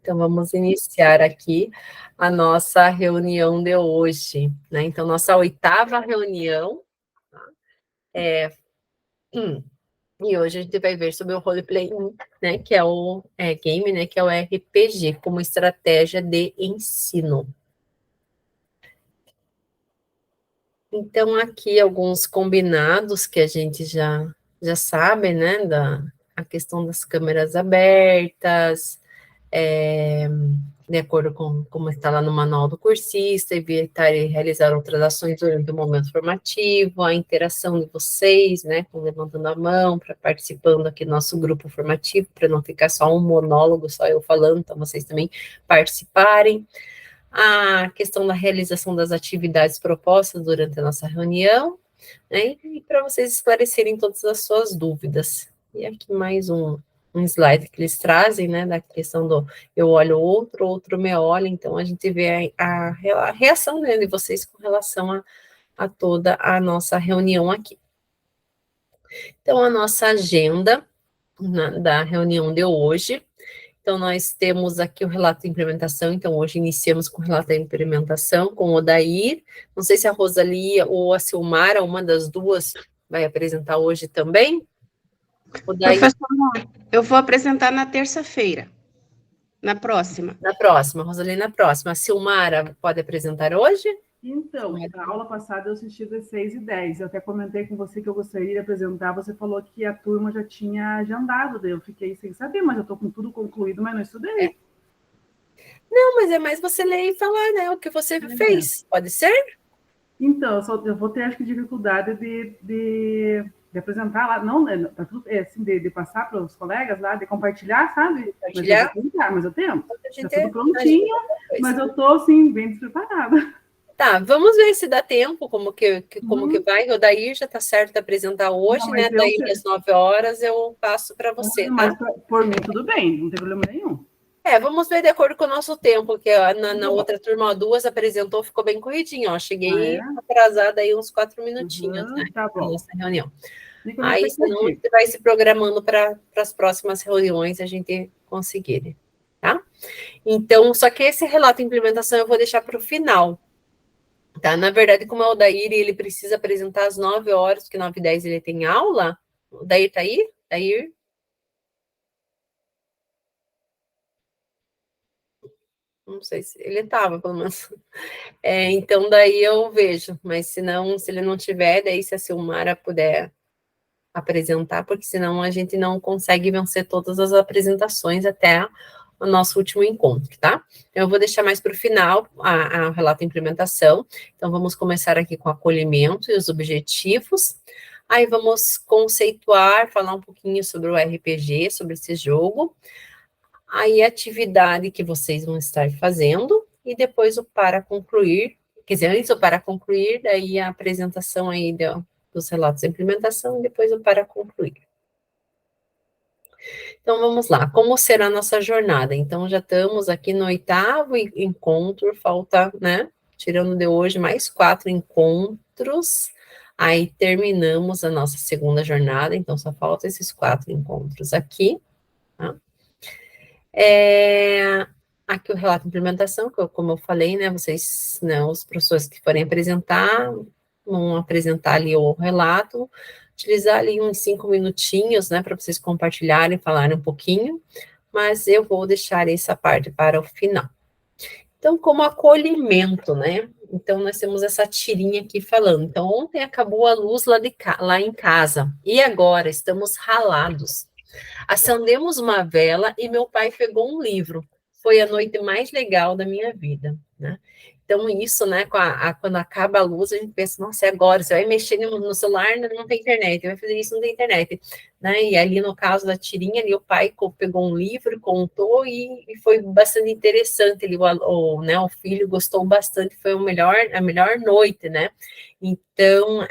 Então, vamos iniciar aqui a nossa reunião de hoje, né? Então, nossa 8ª reunião, e hoje a gente vai ver sobre o roleplay 1, né? Que é o game, né? Que é o RPG, como estratégia de ensino. Então, aqui alguns combinados que a gente já sabe, né? A questão das câmeras abertas, de acordo com como está lá no manual do cursista, evitar e realizar outras ações durante o momento formativo, a interação de vocês, né, com levantando a mão, para participando aqui do nosso grupo formativo, para não ficar só um monólogo, só eu falando, então vocês também participarem. A questão da realização das atividades propostas durante a nossa reunião, né, e para vocês esclarecerem todas as suas dúvidas. E aqui mais um slide que eles trazem, né, da questão do eu olho outro me olha, então a gente vê a reação, né, de vocês com relação a toda a nossa reunião aqui. Então, a nossa agenda da reunião de hoje. Então, nós temos aqui o relato de implementação. Então, hoje iniciamos com o relato da implementação com o Odair. Não sei se a Rosalia ou a Silmara, uma das duas, vai apresentar hoje também. Odair... Professora, eu vou apresentar na terça-feira, na próxima. Na próxima, Rosalia, na próxima. A Silmara pode apresentar hoje? Então, na aula passada eu assisti 16h10. Eu até comentei com você que eu gostaria de apresentar. Você falou que a turma já tinha agendado, daí eu fiquei sem saber, mas eu estou com tudo concluído, mas não estudei. Não, mas é mais você ler e falar, né, o que você fez. Pode ser? Então, eu vou ter, acho que, dificuldade de apresentar lá. Não, tá tudo, assim, de passar para os colegas lá, de compartilhar, sabe? Compartilhar? Mas eu tento. Está tudo prontinho, mas eu estou, assim, bem despreparada. Tá, vamos ver se dá tempo, como que vai. O Daí já está certo de apresentar hoje, não, né? Daí às 9 horas eu passo para você. Mas por mim tudo bem, não tem problema nenhum. Vamos ver de acordo com o nosso tempo, que na outra turma, 2 apresentou, ficou bem corridinho, ó. Cheguei atrasada aí uns 4 minutinhos, né? Tá bom. Nessa reunião. Aí, senão, você vai se programando para as próximas reuniões a gente conseguir, tá? Então, só que esse relato de implementação eu vou deixar para o final. Tá, na verdade, como é o Dair, ele precisa apresentar às 9 horas, porque 9h10 ele tem aula. O Dair tá aí? Dair? Não sei se ele estava, pelo menos. Então, daí eu vejo, mas se ele não tiver, daí se a Silmara puder apresentar, porque senão a gente não consegue vencer todas as apresentações até o nosso último encontro, tá? Então, eu vou deixar mais para o final a relato de implementação. Então, vamos começar aqui com o acolhimento e os objetivos. Aí, vamos conceituar, falar um pouquinho sobre o RPG, sobre esse jogo. Aí, a atividade que vocês vão estar fazendo. E depois o para concluir. Quer dizer, antes do para concluir, daí a apresentação aí dos relatos de implementação e depois o para concluir. Então, vamos lá. Como será a nossa jornada? Então, já estamos aqui no 8º encontro, falta, né? Tirando de hoje, mais 4 encontros. Aí, terminamos a nossa segunda jornada. Então, só falta esses 4 encontros aqui. Tá? Aqui o relato de implementação, que como eu falei, né? Vocês, né, os professores que forem apresentar, vão apresentar ali o relato, utilizar ali uns 5 minutinhos, né, para vocês compartilharem, falarem um pouquinho, mas eu vou deixar essa parte para o final. Então, como acolhimento, né, então nós temos essa tirinha aqui falando, então ontem acabou a luz lá em casa, e agora estamos ralados. Acendemos uma vela e meu pai pegou um livro, foi a noite mais legal da minha vida, né? Então, isso, né, quando acaba a luz, a gente pensa, nossa, é agora, você vai mexer no celular, não tem internet, vai fazer isso, não tem internet, né, e ali no caso da tirinha, ali o pai pegou um livro, contou, e foi bastante interessante, o filho gostou bastante, foi a melhor noite, né, então,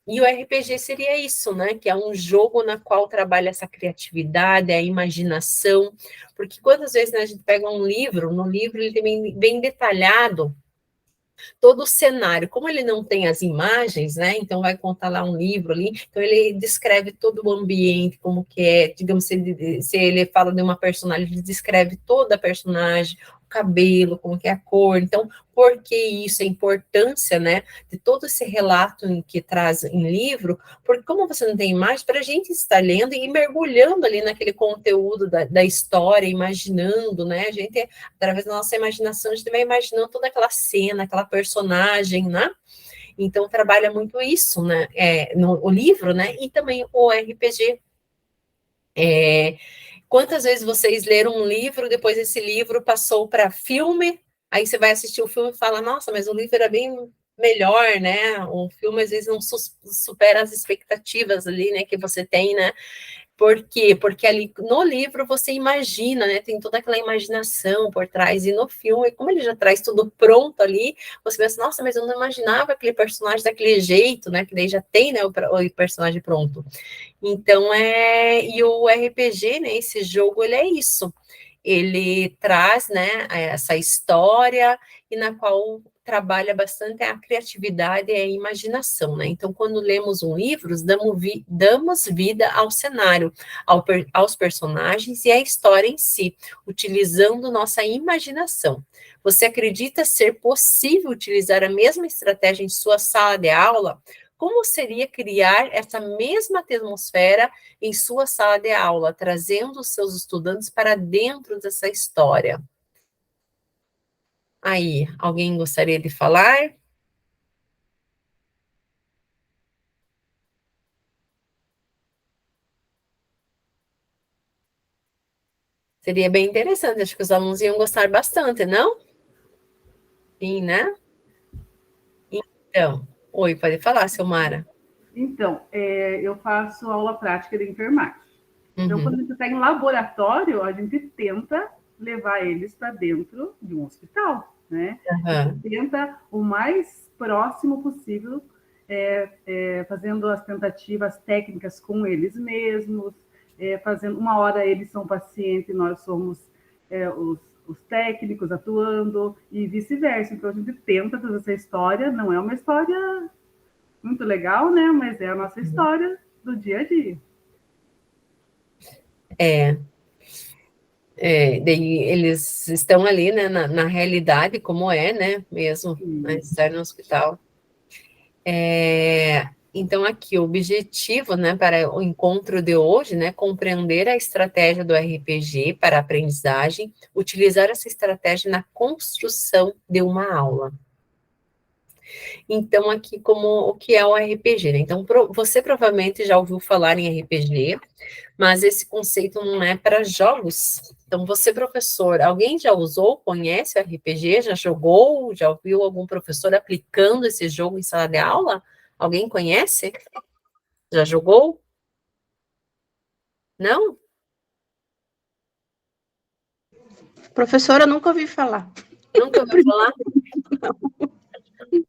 e o RPG seria isso, né? Que é um jogo na qual trabalha essa criatividade, a imaginação, porque quantas vezes, né, a gente pega um livro, no livro ele tem bem detalhado todo o cenário. Como ele não tem as imagens, né? Então vai contar lá um livro ali, então ele descreve todo o ambiente, como que é, digamos, se ele fala de uma personagem, ele descreve toda a personagem, o cabelo, como que é a cor. Então, por que isso, a importância, né, de todo esse relato que traz em livro, porque como você não tem imagem, para a gente estar lendo e mergulhando ali naquele conteúdo da história, imaginando, né, a gente, através da nossa imaginação, a gente vai imaginando toda aquela cena, aquela personagem, né, então trabalha muito isso, né, no o livro, né, e também o RPG. Quantas vezes vocês leram um livro, depois esse livro passou para filme, aí você vai assistir o filme e fala, nossa, mas o livro era bem melhor, né? O filme às vezes não supera as expectativas ali, né, que você tem, né? Por quê? Porque ali no livro você imagina, né? Tem toda aquela imaginação por trás, e no filme, como ele já traz tudo pronto ali, você pensa, nossa, mas eu não imaginava aquele personagem daquele jeito, né? Que daí já tem, né, o personagem pronto. Então, e o RPG, né, esse jogo, ele é isso. Ele traz, né, essa história e na qual trabalha bastante a criatividade e a imaginação, né? Então, quando lemos um livro, damos vida ao cenário, aos personagens e à história em si, utilizando nossa imaginação. Você acredita ser possível utilizar a mesma estratégia em sua sala de aula? Como seria criar essa mesma atmosfera em sua sala de aula, trazendo os seus estudantes para dentro dessa história? Aí, alguém gostaria de falar? Seria bem interessante, acho que os alunos iam gostar bastante, não? Sim, né? Então, oi, pode falar, Silmara. Então, eu faço aula prática de enfermagem. Então, quando a Uhum. gente está em laboratório, a gente tenta levar eles para dentro de um hospital, né? Uhum. Tenta o mais próximo possível, fazendo as tentativas técnicas com eles mesmos, fazendo uma hora eles são pacientes, nós somos os técnicos atuando e vice-versa. Então a gente tenta fazer essa história, não é uma história muito legal, né? Mas é a nossa história do dia a dia. Daí eles estão ali, né, na realidade, como é, né, mesmo, né, estar no hospital. Então, aqui, o objetivo, né, para o encontro de hoje, né, compreender a estratégia do RPG para a aprendizagem, utilizar essa estratégia na construção de uma aula. Então, aqui, como o que é o RPG, né? Então, você provavelmente já ouviu falar em RPG, mas esse conceito não é para jogos. Então, você, professor, alguém já usou, conhece o RPG, já jogou, já ouviu algum professor aplicando esse jogo em sala de aula? Alguém conhece? Já jogou? Não? Professora, nunca ouvi falar. Nunca ouviu falar?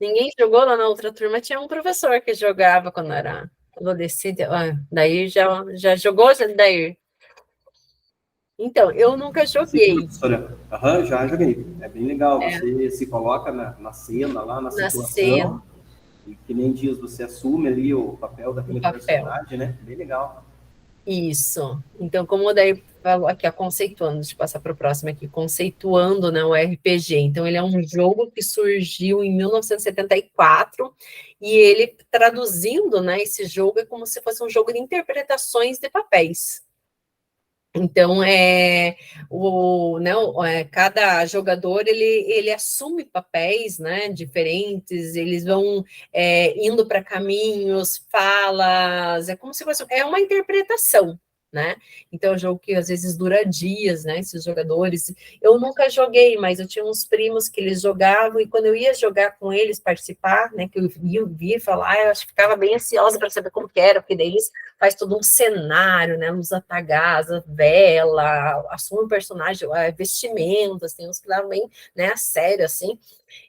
Ninguém jogou lá na outra turma, tinha um professor que jogava quando era adolescente. Daí já jogou, Daí? Então, eu nunca Sim, joguei. professora. Aham, já joguei. É bem legal. Você se coloca na cena, lá na situação. E que nem diz, você assume ali o papel daquele personagem, né? Bem legal. Isso. Então, como o Daí falou aqui, conceituando, deixa eu passar para o próximo aqui, conceituando, né, o RPG. Então, ele é um jogo que surgiu em 1974 e ele, traduzindo, né, esse jogo é como se fosse um jogo de interpretações de papéis. Então, cada jogador, ele assume papéis, né, diferentes, eles vão indo para caminhos, falas, é como se fosse, uma interpretação, né? Então, é um jogo que às vezes dura dias, né, esses jogadores. Eu nunca joguei, mas eu tinha uns primos que eles jogavam, e quando eu ia jogar com eles, participar, né, que eu via falar, eu acho que ficava bem ansiosa para saber como que era, porque daí eles faz todo um cenário, né, luz apagada, vela, assume o personagem, vestimentas, tem uns que levam bem, né, a sério, assim,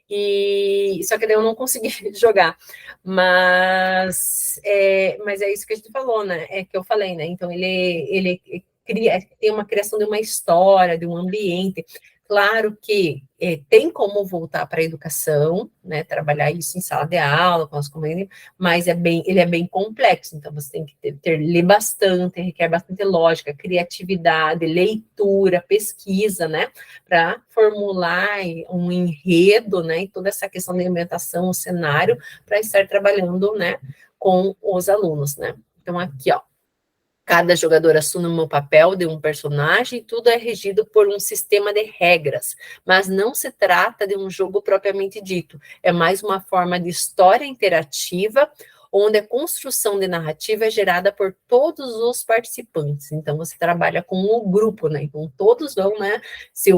e só que daí eu não consegui jogar, mas é isso que a gente falou, né, que eu falei, né, então ele tem uma criação de uma história, de um ambiente. Claro que tem como voltar para a educação, né, trabalhar isso em sala de aula, com as comunidades, mas ele é bem complexo, então você tem que ler bastante, requer bastante lógica, criatividade, leitura, pesquisa, né, para formular um enredo, né, e toda essa questão de alimentação, o cenário, para estar trabalhando, né, com os alunos, né. Então, aqui, ó, cada jogador assume um papel de um personagem e tudo é regido por um sistema de regras, mas não se trata de um jogo propriamente dito, é mais uma forma de história interativa, onde a construção de narrativa é gerada por todos os participantes. Então, você trabalha com o grupo, né? Então, todos vão, né? Se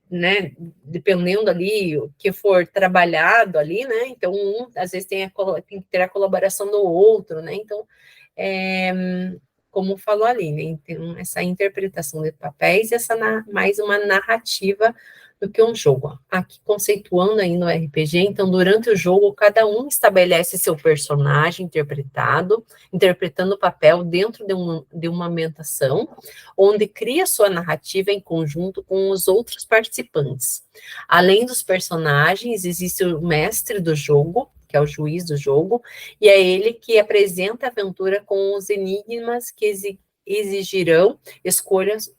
né, dependendo ali o que for trabalhado ali, né? Então, às vezes tem que ter a colaboração do outro, né? Então, como falou ali, né? Então, essa interpretação de papéis e mais uma narrativa do que um jogo. Aqui, conceituando aí no RPG, então, durante o jogo, cada um estabelece seu personagem interpretando o papel dentro de uma ambientação, onde cria sua narrativa em conjunto com os outros participantes. Além dos personagens, existe o mestre do jogo, que é o juiz do jogo, e é ele que apresenta a aventura com os enigmas que exigirão escolhas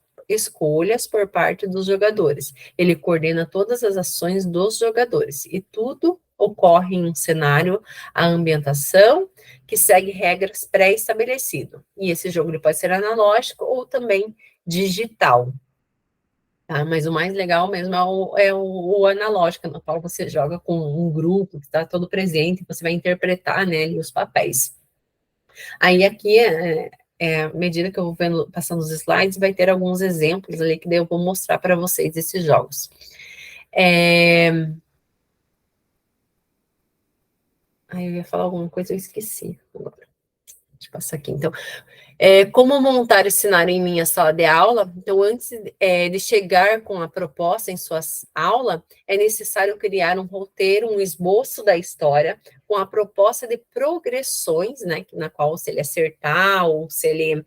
por parte dos jogadores. Ele coordena todas as ações dos jogadores, e tudo ocorre em um cenário, a ambientação, que segue regras pré-estabelecidas. E esse jogo ele pode ser analógico ou também digital. Tá? Mas o mais legal mesmo é o analógico, no qual você joga com um grupo que está todo presente, você vai interpretar, né, ali os papéis. Aí aqui, à medida que eu vou passando os slides, vai ter alguns exemplos ali que daí eu vou mostrar para vocês esses jogos. Aí eu ia falar alguma coisa, eu esqueci agora. Deixa eu passar aqui, então. Como montar esse cenário em minha sala de aula? Então, antes de chegar com a proposta em sua aula, é necessário criar um roteiro, um esboço da história, com a proposta de progressões, né, na qual, se ele acertar ou se ele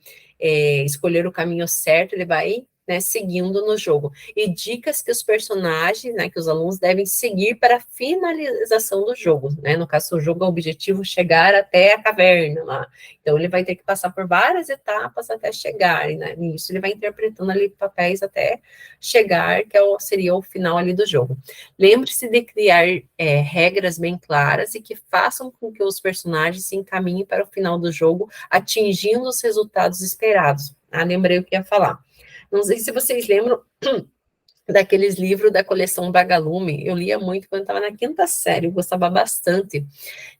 escolher o caminho certo, ele vai, né, seguindo no jogo. E dicas que os personagens, né, que os alunos devem seguir para a finalização do jogo, né? No caso, o jogo é o objetivo chegar até a caverna lá. Então, ele vai ter que passar por várias etapas até chegar, né? Nisso, ele vai interpretando ali papéis até chegar, que seria o final ali do jogo. Lembre-se de criar regras bem claras e que façam com que os personagens se encaminhem para o final do jogo, atingindo os resultados esperados. Lembrei o que ia falar. Não sei se vocês lembram daqueles livros da coleção Vagalume. Eu lia muito quando estava na 5ª série, eu gostava bastante,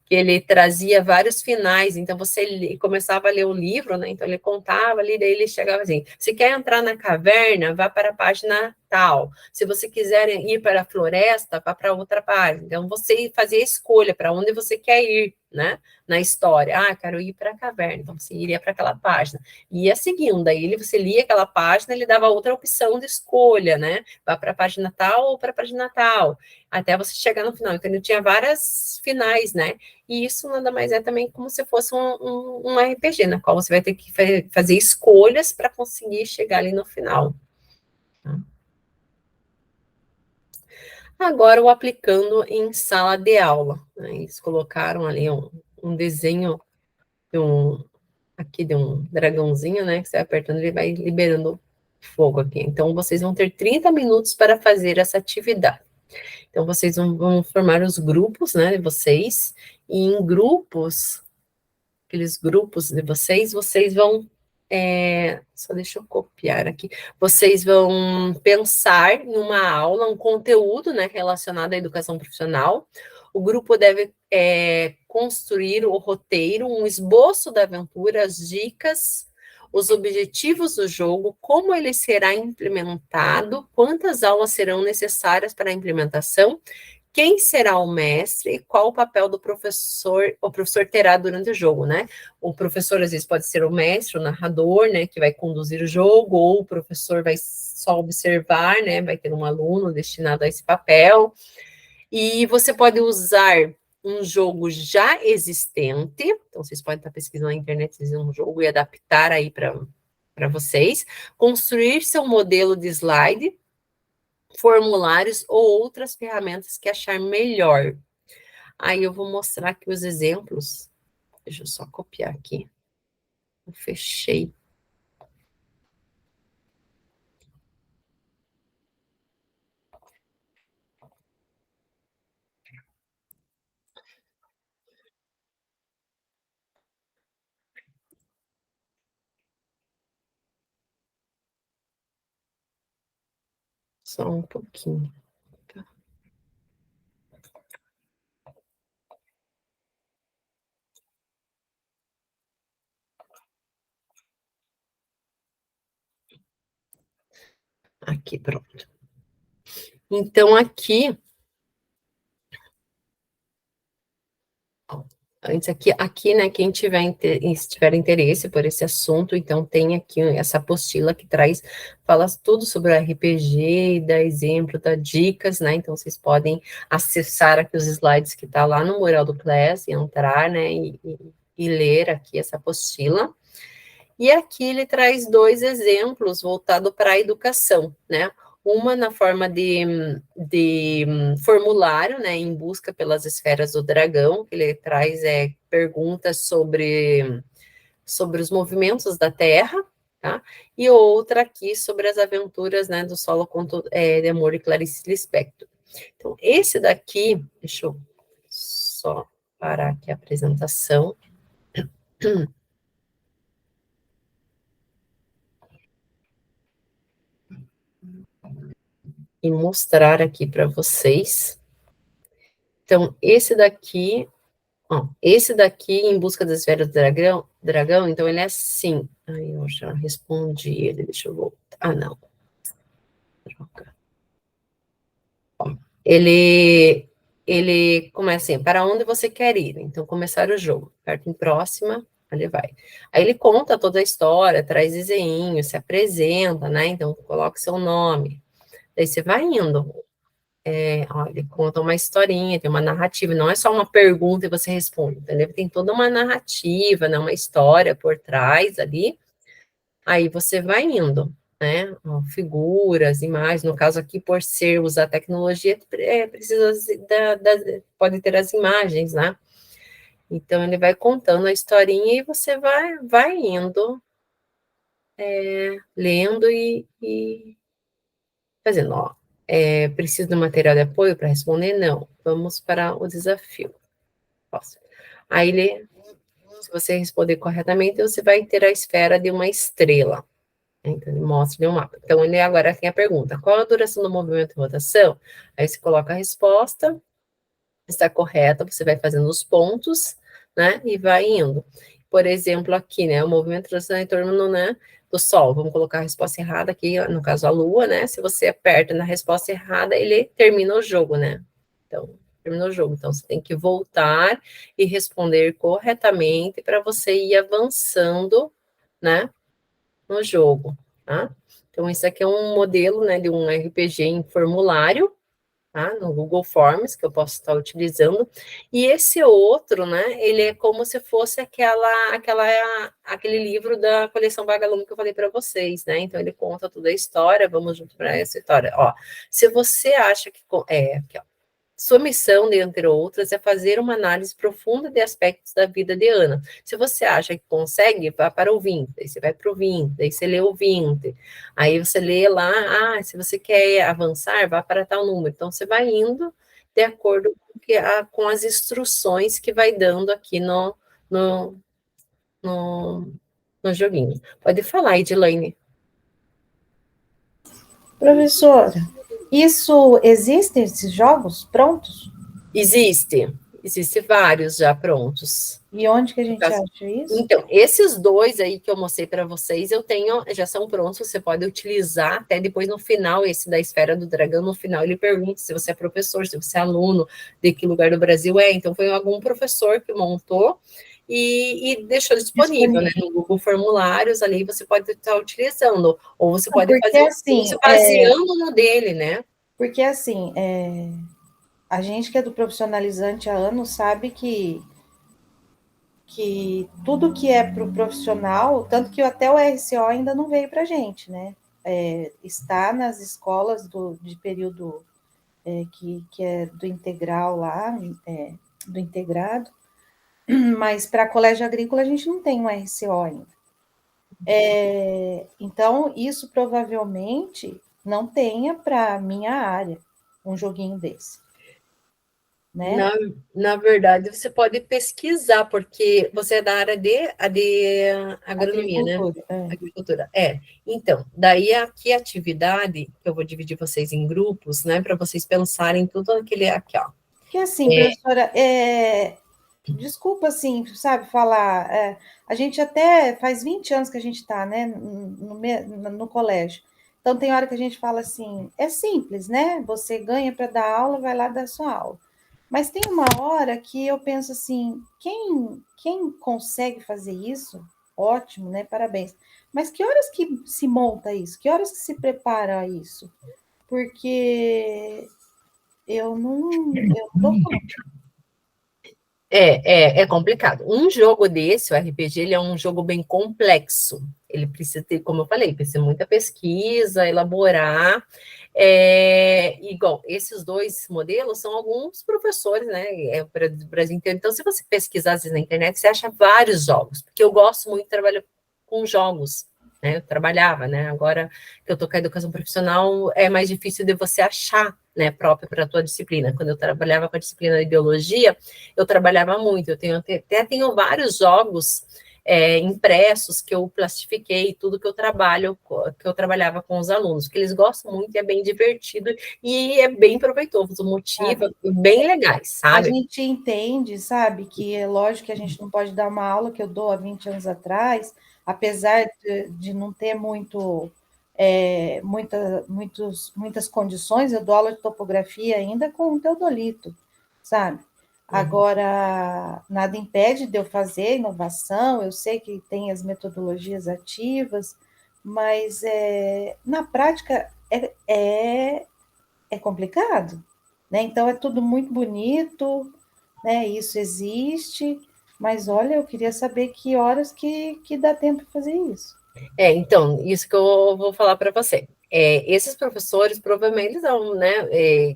que ele trazia vários finais, então você começava a ler o livro, né, então ele contava ali, daí ele chegava assim, se quer entrar na caverna, vá para a página tal, se você quiser ir para a floresta, vá para outra página, então você fazia a escolha para onde você quer ir, né, na história, quero ir para a caverna, então você iria para aquela página, e ia seguindo, daí você lia aquela página, ele dava outra opção de escolha, né, vá para a página tal ou para a página tal, até você chegar no final, então ele tinha várias finais, né, e isso nada mais é também como se fosse um RPG, na qual você vai ter que fazer escolhas para conseguir chegar ali no final. Tá? Agora, o aplicando em sala de aula. Né? Eles colocaram ali um desenho aqui de um dragãozinho, né? Que você vai apertando, ele vai liberando fogo aqui. Então, vocês vão ter 30 minutos para fazer essa atividade. Então, vocês vão formar os grupos, né, de vocês, e em grupos, aqueles grupos de vocês vão, só deixa eu copiar aqui, vocês vão pensar em uma aula, um conteúdo, né, relacionado à educação profissional. O grupo deve construir o roteiro, um esboço da aventura, as dicas, os objetivos do jogo, como ele será implementado, quantas aulas serão necessárias para a implementação, quem será o mestre e qual o papel do professor, o professor terá durante o jogo, né? O professor, às vezes, pode ser o mestre, o narrador, né, que vai conduzir o jogo, ou o professor vai só observar, né, vai ter um aluno destinado a esse papel. E você pode usar um jogo já existente, então vocês podem estar pesquisando na internet um jogo e adaptar aí para para vocês, construir seu modelo de slide, formulários ou outras ferramentas que achar melhor. Aí eu vou mostrar aqui os exemplos. Deixa eu só copiar aqui. Eu fechei. Só um pouquinho. Tá? Aqui, pronto. Então, aqui... Antes aqui, né, quem tiver interesse por esse assunto, então tem aqui essa apostila que fala tudo sobre o RPG, dá exemplo, dá dicas, né, então vocês podem acessar aqui os slides que tá lá no mural do Class, e entrar, né, e ler aqui essa apostila. E aqui ele traz 2 exemplos voltados para a educação, né, uma na forma de formulário, né, em busca pelas esferas do dragão, que ele traz perguntas sobre os movimentos da Terra, tá? E outra aqui sobre as aventuras, né, do Solo Conto de Amor e Clarice Lispector. Então, esse daqui, deixa eu só parar aqui a apresentação. E mostrar aqui para vocês. Então, esse daqui, Em Busca das Esferas do Dragão, então ele é assim. Ai, eu já respondi ele, deixa eu voltar. Ah, não. Droga. Ó, ele começa assim, para onde você quer ir? Então, começar o jogo. Aperta em próxima, ele vai. Aí ele conta toda a história, traz desenho, se apresenta, né? Então, coloca o seu nome. Daí você vai indo. Olha, conta uma historinha, tem uma narrativa, não é só uma pergunta e você responde, entendeu? Tem toda uma narrativa, né, uma história por trás ali, aí você vai indo, né, figuras, imagens, no caso aqui, por usar tecnologia, precisa pode ter as imagens, né, então ele vai contando a historinha e você vai indo, lendo e fazendo, preciso de material de apoio para responder? Não. Vamos para o desafio. Posso. Aí, se você responder corretamente, você vai ter a esfera de uma estrela. Então, ele mostra um mapa. Então, ele agora tem a pergunta: qual a duração do movimento de rotação? Aí você coloca a resposta, está correta, você vai fazendo os pontos, né, e vai indo. Por exemplo, aqui, né, o movimento de rotação em torno, né, do Sol. Vamos colocar a resposta errada aqui, no caso a Lua, né, se você aperta na resposta errada, ele termina o jogo, né, então, terminou o jogo. Então, você tem que voltar e responder corretamente para você ir avançando, né, no jogo, tá? Então, isso aqui é um modelo, né, de um RPG em formulário, tá? No Google Forms, que eu posso estar utilizando, e esse outro, né, ele é como se fosse aquele livro da coleção Vagalume que eu falei para vocês, né, então ele conta toda a história, vamos junto para essa história, ó, se você acha que, aqui, ó, sua missão, dentre outras, é fazer uma análise profunda de aspectos da vida de Ana. Se você acha que consegue, vá para o 20, aí você vai para o 20, aí você lê o 20, aí você lê lá, se você quer avançar, vá para tal número. Então, você vai indo de acordo com as instruções que vai dando aqui no joguinho. Pode falar, Edilene. Professora, existem esses jogos prontos? Existe vários já prontos. E onde que a gente acha isso? Então, esses 2 aí que eu mostrei para vocês, já são prontos, você pode utilizar até depois no final, esse da Esfera do Dragão, no final ele pergunta se você é professor, se você é aluno, de que lugar do Brasil então foi algum professor que montou e deixou disponível, né, no Google Formulários, ali você pode estar utilizando, ou você pode fazer assim, baseando no dele, né? Porque assim, a gente que é do profissionalizante há anos sabe que que tudo que é para o profissional, tanto que até o RCO ainda não veio para a gente, né? Está nas escolas de período que é do integral lá, do integrado, mas para colégio agrícola a gente não tem um RCO ainda. Então, isso provavelmente não tenha para a minha área um joguinho desse. Né? Na verdade, você pode pesquisar, porque você é da área de agronomia, né? Agricultura. Então, daí aqui a atividade, eu vou dividir vocês em grupos, né? Para vocês pensarem tudo aquele aqui, ó. Que assim, professora, desculpa, assim, sabe, falar, a gente até faz 20 anos que a gente está, né, no colégio. Então, tem hora que a gente fala assim, é simples, né? Você ganha para dar aula, vai lá dar sua aula. Mas tem uma hora que eu penso assim, quem consegue fazer isso, ótimo, né? Parabéns. Mas que horas que se monta isso? Que horas que se prepara isso? Porque eu não dou conta. É complicado. Um jogo desse, o RPG, ele é um jogo bem complexo. Ele precisa ter, como eu falei, precisa ter muita pesquisa, elaborar. Igual, esses dois modelos são alguns professores, né? Para o Brasil inteiro. Então, se você pesquisar às vezes, na internet, você acha vários jogos, porque eu gosto muito de trabalhar com jogos. Né, eu trabalhava, né? Agora que eu estou com a educação profissional, é mais difícil de você achar, né, próprio para a tua disciplina. Quando eu trabalhava com a disciplina de biologia, eu trabalhava muito. Eu tenho vários jogos impressos que eu plastifiquei, tudo que eu trabalhava com os alunos, que eles gostam muito, é bem divertido e é bem proveitoso, motiva, bem legais, sabe? A gente entende, sabe, que é lógico que a gente não pode dar uma aula que eu dou há 20 anos atrás, apesar de não ter muitas condições, eu dou aula de topografia ainda com o Teodolito, sabe? Agora, nada impede de eu fazer inovação, eu sei que tem as metodologias ativas, mas na prática é complicado, né? Então, é tudo muito bonito, né? Isso existe, mas olha, eu queria saber que horas que dá tempo de fazer isso. Então, isso que eu vou falar para você. Esses professores provavelmente eles vão, né,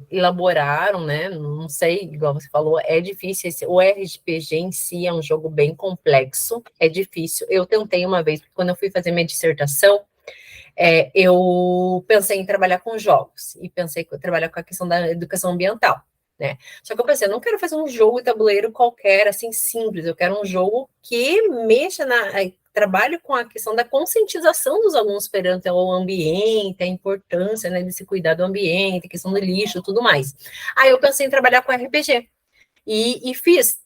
elaboraram, né, não sei, igual você falou, é difícil, o RPG em si é um jogo bem complexo, é difícil. Eu tentei uma vez, quando eu fui fazer minha dissertação, eu pensei em trabalhar com jogos, e pensei em trabalhar com a questão da educação ambiental, né? Só que eu pensei, eu não quero fazer um jogo de tabuleiro qualquer, assim, simples, eu quero um jogo que mexa trabalho com a questão da conscientização dos alunos perante o ambiente, a importância, né, de se cuidar do ambiente, a questão do lixo, tudo mais. Aí eu pensei em trabalhar com RPG, e fiz,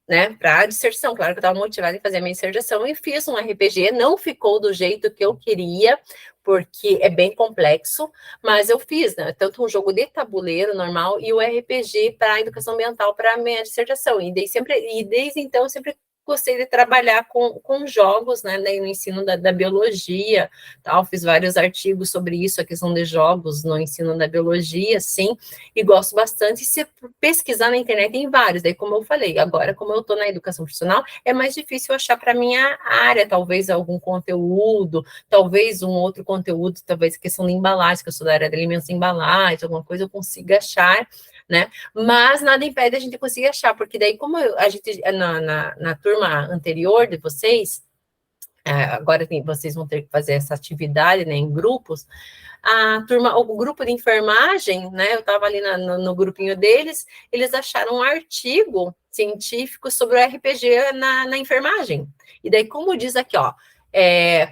né, para a dissertação, claro que eu estava motivada em fazer a minha dissertação, e fiz um RPG, não ficou do jeito que eu queria, porque é bem complexo, mas eu fiz, né, tanto um jogo de tabuleiro normal e o RPG para a educação ambiental para a minha dissertação, e desde então eu sempre gostei de trabalhar com jogos, né, no ensino da biologia, tal, fiz vários artigos sobre isso, a questão de jogos no ensino da biologia, sim, e gosto bastante, e se pesquisar na internet tem vários, daí como eu falei, agora como eu estou na educação profissional, é mais difícil achar para minha área, talvez algum conteúdo, talvez um outro conteúdo, talvez a questão da embalagem, que eu sou da área de alimentos e embalagem, alguma coisa eu consiga achar, né? Mas nada impede a gente conseguir achar, porque daí, como a gente, na turma anterior de vocês, agora vocês vão ter que fazer essa atividade, né, em grupos, o grupo de enfermagem, né, eu estava ali no grupinho deles, eles acharam um artigo científico sobre o RPG na enfermagem. E daí, como diz aqui, ó,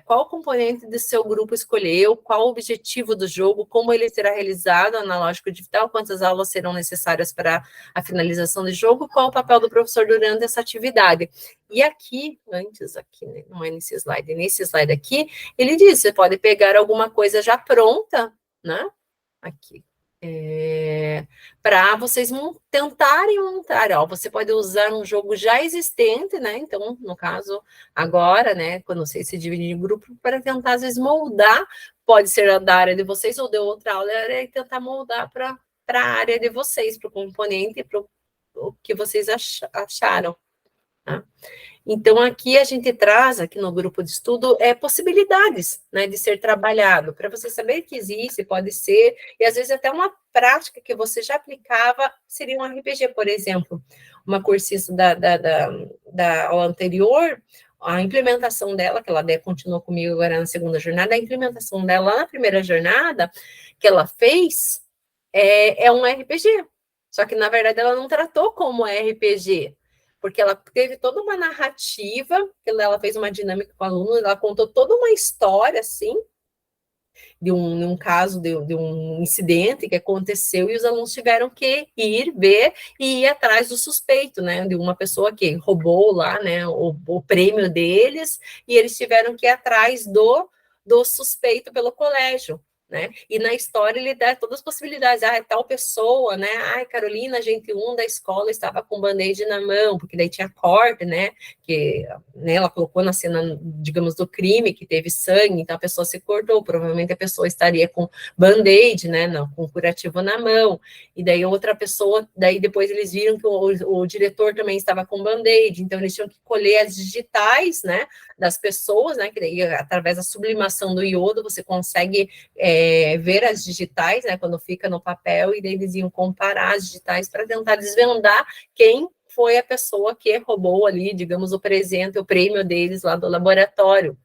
qual componente do seu grupo escolheu, qual o objetivo do jogo, como ele será realizado, analógico digital, quantas aulas serão necessárias para a finalização do jogo, qual o papel do professor durante essa atividade. E aqui, né, não é nesse slide aqui, ele diz, você pode pegar alguma coisa já pronta, né, aqui, para vocês tentarem montar, ó, você pode usar um jogo já existente, né, então, no caso, agora, né, quando vocês se dividem em grupo, para tentar, às vezes, moldar, pode ser da área de vocês ou de outra aula, e tentar moldar para a área de vocês, para o componente, para o que vocês acharam, tá? Então, aqui a gente traz, aqui no grupo de estudo, possibilidades, né, de ser trabalhado, para você saber que existe, pode ser, e às vezes até uma prática que você já aplicava seria um RPG, por exemplo. Uma cursista da aula anterior, a implementação dela, que ela continuou comigo agora na segunda jornada, a implementação dela na primeira jornada, que ela fez, é um RPG. Só que, na verdade, ela não tratou como RPG, porque ela teve toda uma narrativa, ela fez uma dinâmica com o aluno, ela contou toda uma história, assim, de um caso, de um incidente que aconteceu, e os alunos tiveram que ir ver e ir atrás do suspeito, né, de uma pessoa que roubou lá, né, o prêmio deles, e eles tiveram que ir atrás do suspeito pelo colégio. Né? E na história ele dá todas as possibilidades. Tal pessoa, né? Carolina, agente 1 da escola, estava com band-aid na mão, porque daí tinha corte, né? Que, né, ela colocou na cena, digamos, do crime, que teve sangue, então a pessoa se cortou, provavelmente a pessoa estaria com band-aid, né? Não, com curativo na mão. E daí outra pessoa, daí depois eles viram que o diretor também estava com band-aid, então eles tinham que colher as digitais, né? Das pessoas, né? Que daí, através da sublimação do iodo, você consegue ver as digitais, né, quando fica no papel, e daí eles iam comparar as digitais para tentar desvendar quem foi a pessoa que roubou ali, digamos, o presente, o prêmio deles lá do laboratório.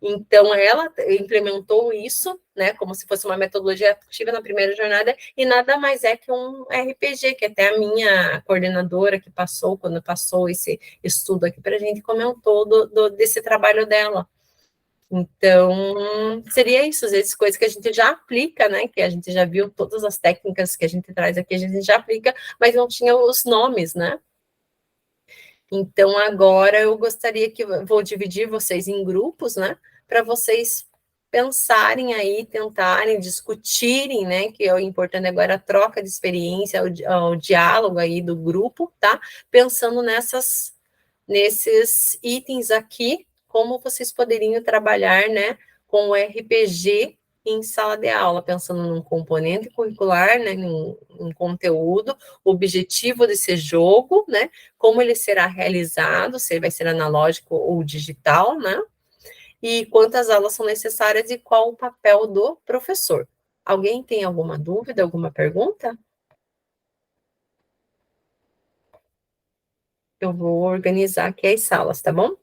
Então, ela implementou isso, né, como se fosse uma metodologia ativa na primeira jornada, e nada mais é que um RPG, que até a minha coordenadora que passou, quando passou esse estudo aqui para a gente, comentou desse trabalho dela. Então, seria isso, às vezes, coisas que a gente já aplica, né? Que a gente já viu todas as técnicas que a gente traz aqui, a gente já aplica, mas não tinha os nomes, né? Então, agora eu gostaria que vou dividir vocês em grupos, né? Para vocês pensarem aí, tentarem, discutirem, né? Que é o importante agora a troca de experiência, o diálogo aí do grupo, tá? Pensando nesses itens aqui, como vocês poderiam trabalhar, né, com o RPG em sala de aula, pensando num componente curricular, né, num conteúdo, o objetivo desse jogo, né, como ele será realizado, se ele vai ser analógico ou digital, né, e quantas aulas são necessárias e qual o papel do professor. Alguém tem alguma dúvida, alguma pergunta? Eu vou organizar aqui as salas, tá bom?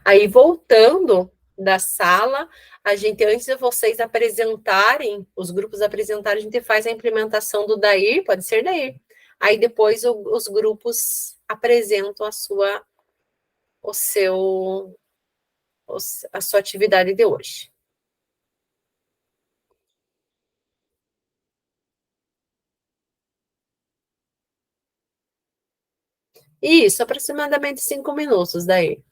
Aí, voltando da sala, a gente, antes de vocês apresentarem, os grupos apresentarem, a gente faz a implementação do Dair, pode ser Dair. Aí, depois, os grupos apresentam a sua atividade de hoje. Isso, aproximadamente 5 minutos, Dair.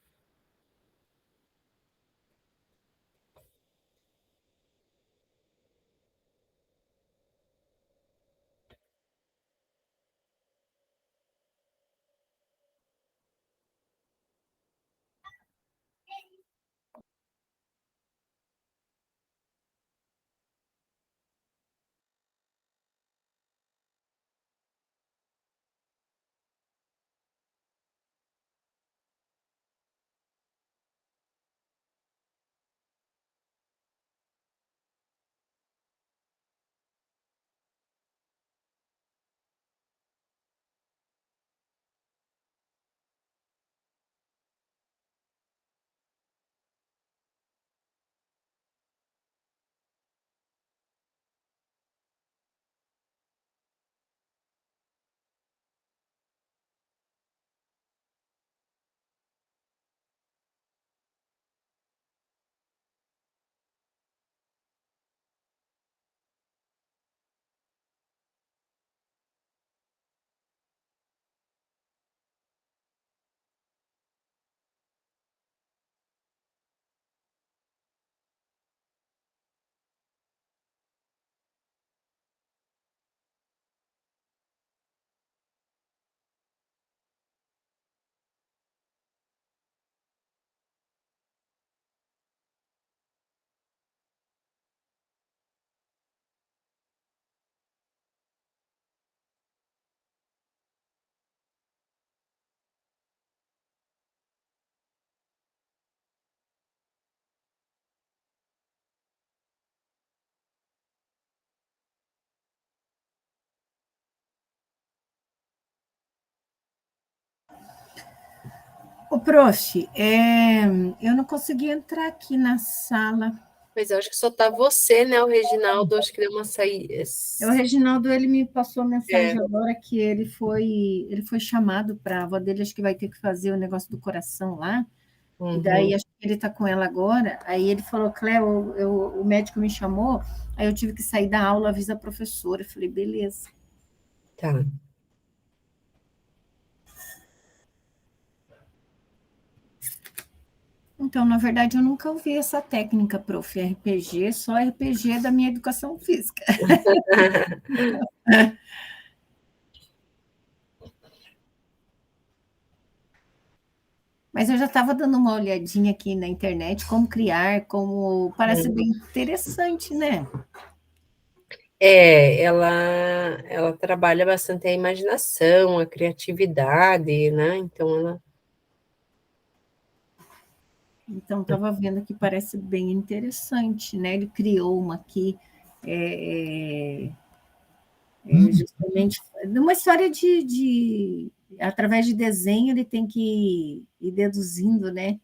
Ô, prof, eu não consegui entrar aqui na sala. Mas eu acho que só tá você, né? O Reginaldo, acho que deu uma saída. O Reginaldo, ele me passou a mensagem agora que ele foi chamado para a avó dele, acho que vai ter que fazer o negócio do coração lá. E daí, acho que ele está com ela agora. Aí ele falou, Cléo, o médico me chamou, aí eu tive que sair da aula, avisa a professora. Eu falei, beleza. Tá. Então, na verdade, eu nunca ouvi essa técnica, prof. RPG, só RPG da minha educação física. Mas eu já estava dando uma olhadinha aqui na internet, como criar, como parece bem interessante, né? Ela trabalha bastante a imaginação, a criatividade, né? Então, estava vendo que parece bem interessante, né? Ele criou uma aqui, justamente, uma história através de desenho, ele tem que ir deduzindo, né?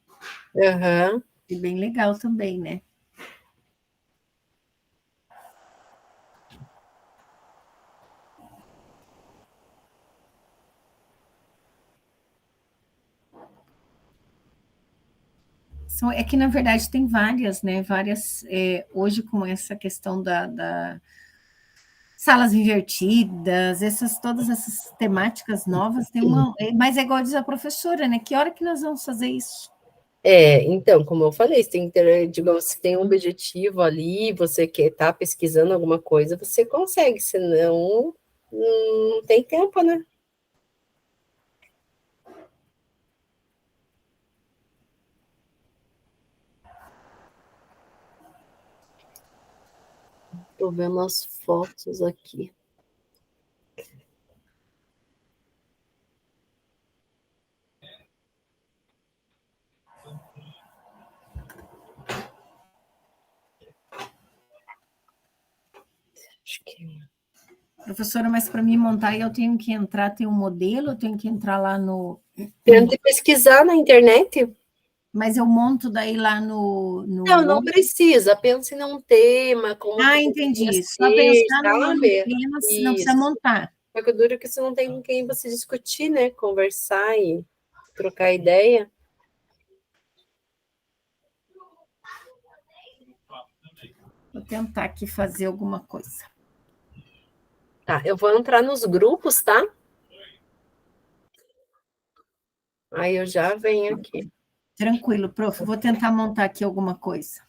Uhum. E bem legal também, né? É que, na verdade, tem várias, né? Várias, hoje, com essa questão da salas invertidas, todas essas temáticas novas, tem uma. Mas é igual diz a professora, né? Que hora que nós vamos fazer isso? Então, como eu falei, você tem que ter, digamos, se tem um objetivo ali, você quer estar pesquisando alguma coisa, você consegue, senão não tem tempo, né? Estou vendo as fotos aqui. Acho que... Professora, mas para mim montar, eu tenho que entrar, tem um modelo, eu tenho que entrar lá no. Tente pesquisar na internet. Mas eu monto daí lá no. Não precisa, pense num tema, como que entendi. deveria Só ser, pensar no sabe? tema, não precisa Isso. montar. Só que o duro é que você não tem com quem você discutir, né? Conversar e trocar ideia. Vou tentar aqui fazer alguma coisa. Tá, eu vou entrar nos grupos, tá? Aí eu já venho aqui. Tranquilo, prof. Vou tentar montar aqui alguma coisa.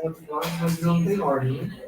mas não tem ordem, né?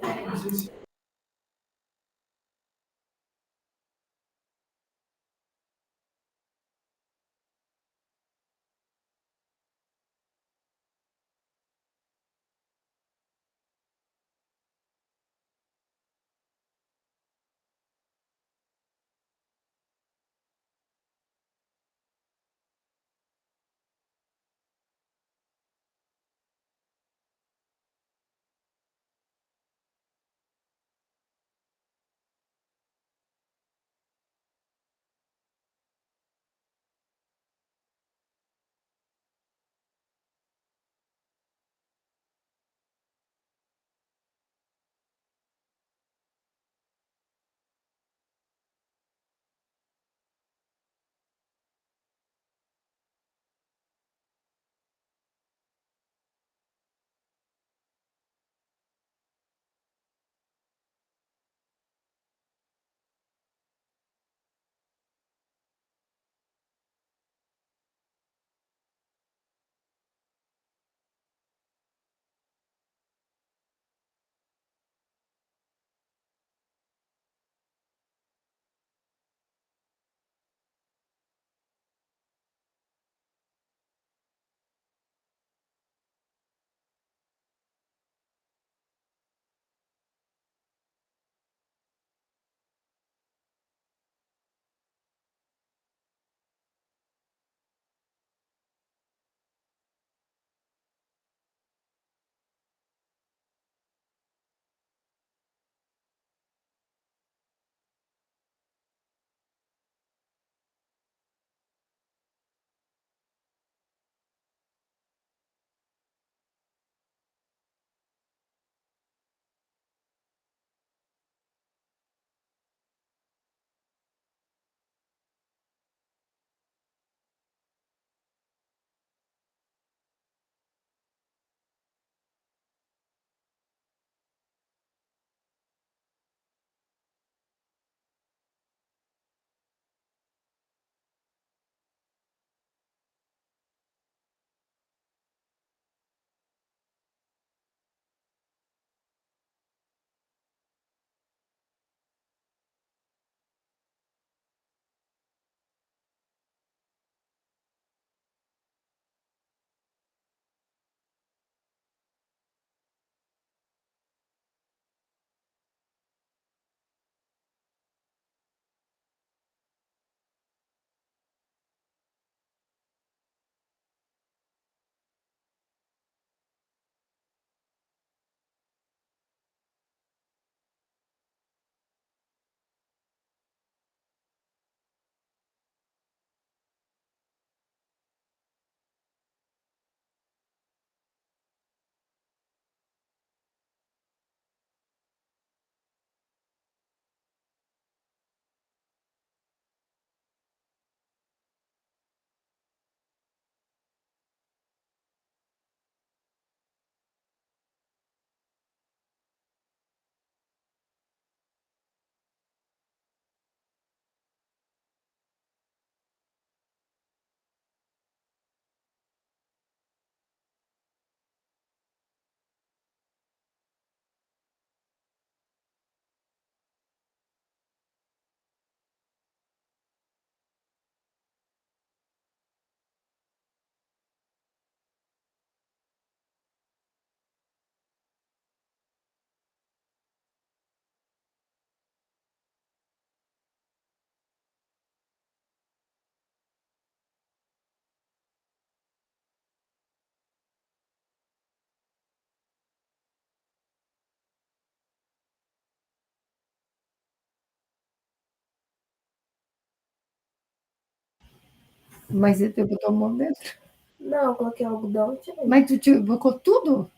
Mas você botou a mão dentro? Não, eu coloquei algodão e tirei. Mas tu colocou tudo?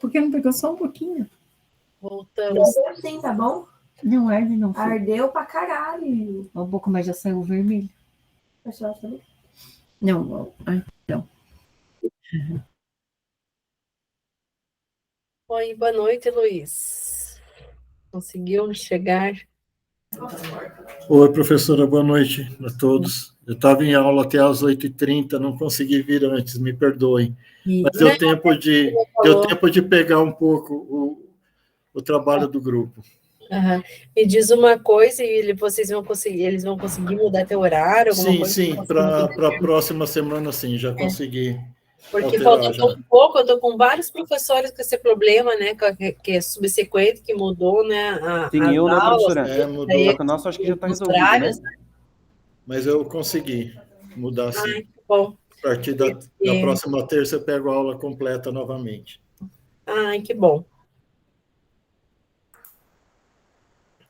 Por que não pegou só um pouquinho? Voltamos. Ardeu sim, tá bom? Não arde, não. Filho. Ardeu pra caralho. Um pouco, mas já saiu vermelho. Pessoal, também. Não, não. Oi, boa noite, Luiz. Conseguiu chegar? Oi, professora, boa noite a todos. Eu estava em aula até às 8h30, não consegui vir antes, me perdoem. Mas deu tempo de pegar um pouco o trabalho do grupo. Uhum. Me diz uma coisa, e eles vão conseguir mudar teu horário? Sim, para a próxima semana, sim, já consegui. Porque faltou tão pouco, eu estou com vários professores com esse problema, né, que é subsequente, que mudou, né, Tem eu, né, professora? Mudou. Só que o nosso acho que já está resolvido, horários, né? Mas eu consegui mudar, sim. Ai, que bom. A partir da próxima terça eu pego a aula completa novamente. Ai, que bom.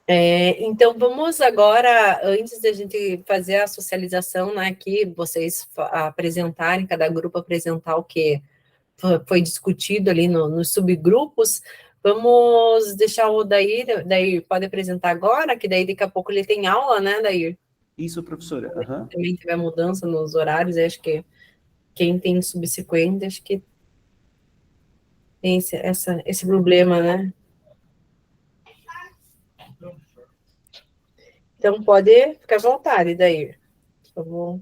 Então, vamos agora, antes da gente fazer a socialização, né, aqui, vocês apresentarem, cada grupo apresentar o que foi discutido ali nos subgrupos, vamos deixar o Dair pode apresentar agora, que daí daqui a pouco ele tem aula, né, Dair? Isso, professora. Uhum. Também tiver mudança nos horários, acho que quem tem subsequente, acho que tem esse problema, né? Então, pode ficar à vontade, Dair. Por favor.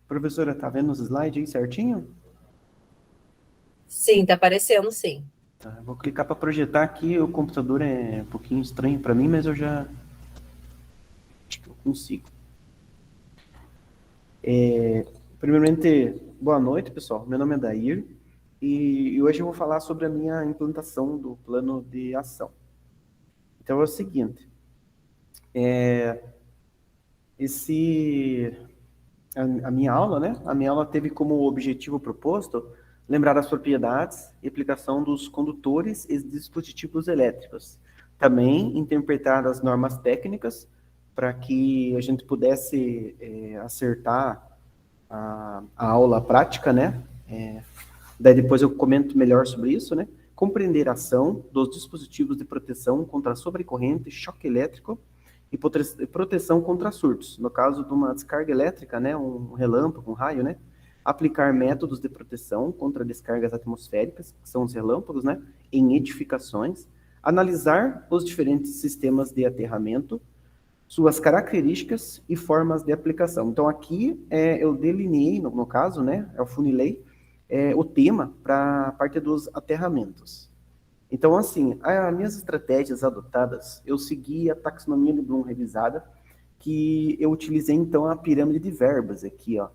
Professora, tá vendo os slides aí certinho? Sim, tá aparecendo, sim. Tá, vou clicar para projetar aqui. O computador é um pouquinho estranho para mim, mas eu já acho que eu consigo. Primeiramente, boa noite, pessoal. Meu nome é Dair e hoje eu vou falar sobre a minha implantação do plano de ação. Então é o seguinte, a minha aula, né? A minha aula teve como objetivo proposto lembrar as propriedades e aplicação dos condutores e dispositivos elétricos. Também interpretar as normas técnicas para que a gente pudesse acertar a aula prática, né? Daí depois eu comento melhor sobre isso, né? Compreender a ação dos dispositivos de proteção contra sobrecorrente, choque elétrico e proteção contra surtos. No caso de uma descarga elétrica, né? Um relâmpago, um raio, né? Aplicar métodos de proteção contra descargas atmosféricas, que são os relâmpagos, né? Em edificações. Analisar os diferentes sistemas de aterramento, suas características e formas de aplicação. Então, aqui eu delineei, no caso, né? Eu funilei o tema para a parte dos aterramentos. Então, assim, as minhas estratégias adotadas, eu segui a taxonomia de Bloom revisada, que eu utilizei, então, a pirâmide de verbos aqui, ó.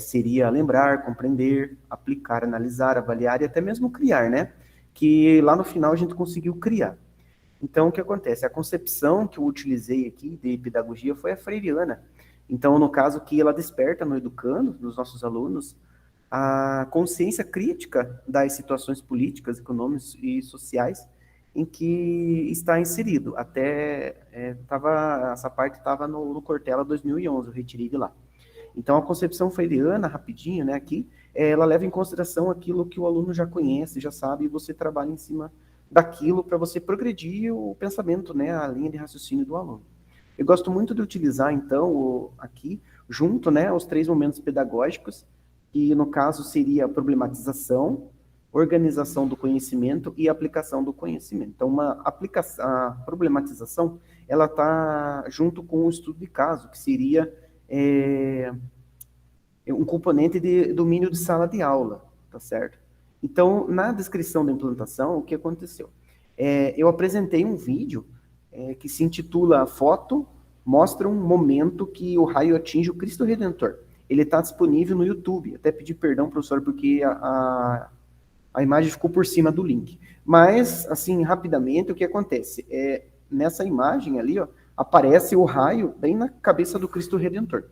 Seria lembrar, compreender, aplicar, analisar, avaliar e até mesmo criar, né? Que lá no final a gente conseguiu criar. Então, o que acontece? A concepção que eu utilizei aqui de pedagogia foi a freiriana. Então, no caso, que ela desperta no educando, nos nossos alunos, a consciência crítica das situações políticas, econômicas e sociais em que está inserido. Até essa parte estava no Cortella 2011, eu retirei de lá. Então, a concepção freiriana, rapidinho, né, aqui, ela leva em consideração aquilo que o aluno já conhece, já sabe, e você trabalha em cima daquilo para você progredir o pensamento, né, a linha de raciocínio do aluno. Eu gosto muito de utilizar, então, aqui, junto, né, os 3 momentos pedagógicos, que no caso seria a problematização, organização do conhecimento e aplicação do conhecimento. Então, a problematização, ela está junto com o estudo de caso, que seria um componente de domínio de sala de aula, tá certo? Então, na descrição da implantação, o que aconteceu? Eu apresentei um vídeo que se intitula Foto mostra um momento que o raio atinge o Cristo Redentor. Ele está disponível no YouTube. Até pedi perdão, professor, porque a imagem ficou por cima do link. Mas, assim, rapidamente, o que acontece? Nessa imagem ali, ó, aparece o raio bem na cabeça do Cristo Redentor.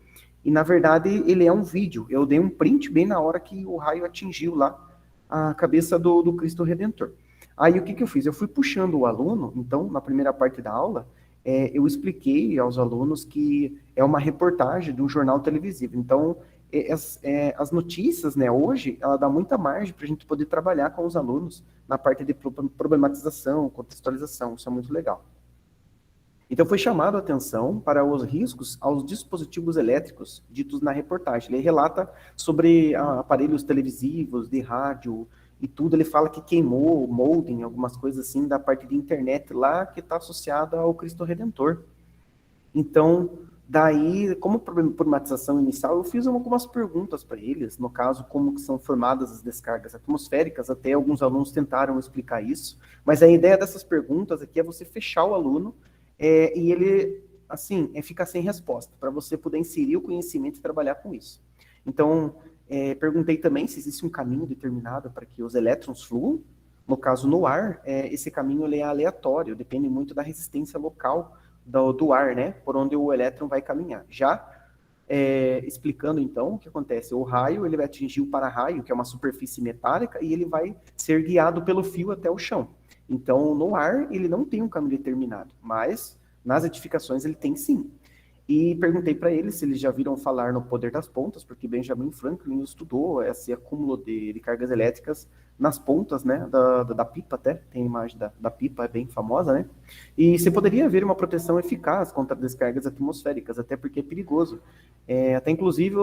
E, na verdade, ele é um vídeo. Eu dei um print bem na hora que o raio atingiu lá a cabeça do Cristo Redentor. Aí o que eu fiz? Eu fui puxando o aluno, então, na primeira parte da aula, eu expliquei aos alunos que é uma reportagem de um jornal televisivo. Então, as notícias, né, hoje, ela dá muita margem para a gente poder trabalhar com os alunos na parte de problematização, contextualização, isso é muito legal. Então, foi chamado a atenção para os riscos aos dispositivos elétricos ditos na reportagem. Ele relata sobre aparelhos televisivos, de rádio e tudo. Ele fala que queimou o modem, algumas coisas assim, da parte de internet lá, que está associada ao Cristo Redentor. Então, daí, como problematização inicial, eu fiz algumas perguntas para eles, no caso, como que são formadas as descargas atmosféricas, até alguns alunos tentaram explicar isso, mas a ideia dessas perguntas aqui é você fechar o aluno, e ele, assim, ficar sem resposta, para você poder inserir o conhecimento e trabalhar com isso. Então, perguntei também se existe um caminho determinado para que os elétrons fluam. No caso, no ar, esse caminho ele é aleatório, depende muito da resistência local do ar, né, por onde o elétron vai caminhar. Já explicando, então, o que acontece. O raio ele vai atingir o para-raio, que é uma superfície metálica, e ele vai ser guiado pelo fio até o chão. Então, no ar, ele não tem um caminho determinado, mas nas edificações ele tem sim. E perguntei para eles se eles já viram falar no poder das pontas, porque Benjamin Franklin estudou esse acúmulo de cargas elétricas nas pontas, né, da pipa até, tem a imagem da pipa, é bem famosa, né? E você poderia ver uma proteção eficaz contra descargas atmosféricas, até porque é perigoso. Até inclusive,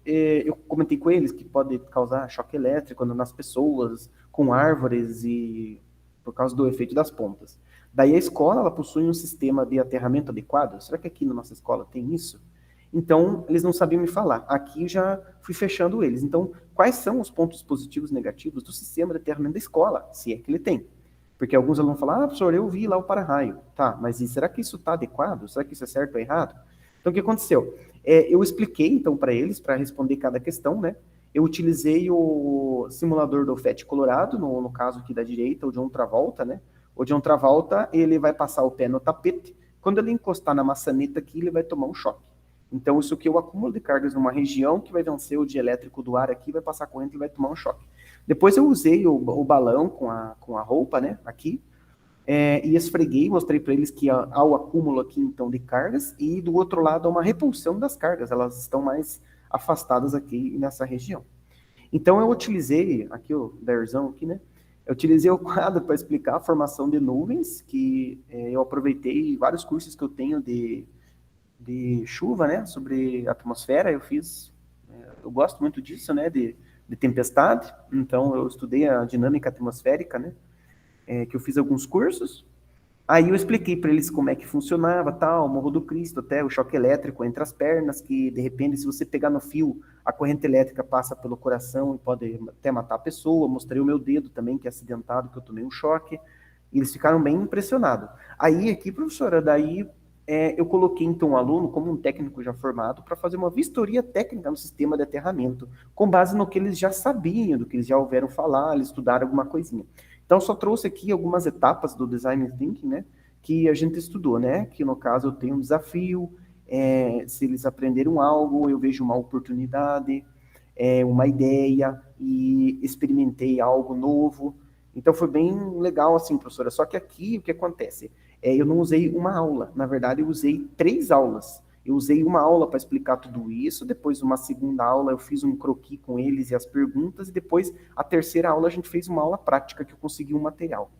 eu comentei com eles que pode causar choque elétrico nas pessoas, com árvores e por causa do efeito das pontas. Daí a escola, ela possui um sistema de aterramento adequado? Será que aqui na nossa escola tem isso? Então, eles não sabiam me falar. Aqui já fui fechando eles. Então, quais são os pontos positivos e negativos do sistema de aterramento da escola, se é que ele tem? Porque alguns alunos falam, professor, eu vi lá o para-raio. Tá, mas será que isso está adequado? Será que isso é certo ou errado? Então, o que aconteceu? Eu expliquei, então, para eles, para responder cada questão, né? Eu utilizei o simulador do FET Colorado, no caso aqui da direita, o John Travolta, né? O John Travolta, ele vai passar o pé no tapete. Quando ele encostar na maçaneta aqui, ele vai tomar um choque. Então, isso aqui é o acúmulo de cargas numa região que vai vencer o dielétrico do ar aqui, vai passar corrente e vai tomar um choque. Depois eu usei o balão com a roupa, né, aqui, e esfreguei, mostrei para eles que há o acúmulo aqui, então, de cargas, e do outro lado há uma repulsão das cargas, elas estão mais afastadas aqui nessa região. Então, eu utilizei, aqui o Darzão aqui, né, eu utilizei o quadro para explicar a formação de nuvens, que eu aproveitei vários cursos que eu tenho de chuva, né, sobre atmosfera, eu gosto muito disso, né, de tempestade, então eu estudei a dinâmica atmosférica, né, que eu fiz alguns cursos, aí eu expliquei para eles como é que funcionava, tal, Morro do Cristo, até o choque elétrico entre as pernas, que de repente se você pegar no fio, a corrente elétrica passa pelo coração e pode até matar a pessoa, mostrei o meu dedo também, que é acidentado, que eu tomei um choque, e eles ficaram bem impressionados. Aí aqui, professora, daí eu coloquei então um aluno como um técnico já formado para fazer uma vistoria técnica no sistema de aterramento, com base no que eles já sabiam, do que eles já ouviram falar, eles estudaram alguma coisinha. Então, só trouxe aqui algumas etapas do Design Thinking, né, que a gente estudou, né, que no caso eu tenho um desafio, se eles aprenderam algo, eu vejo uma oportunidade, uma ideia, e experimentei algo novo. Então, foi bem legal, assim, professora. Só que aqui, o que acontece? Eu não usei uma aula, na verdade, eu usei 3 aulas. Eu usei uma aula para explicar tudo isso, depois uma segunda aula eu fiz um croquis com eles e as perguntas, e depois a terceira aula a gente fez uma aula prática que eu consegui um material.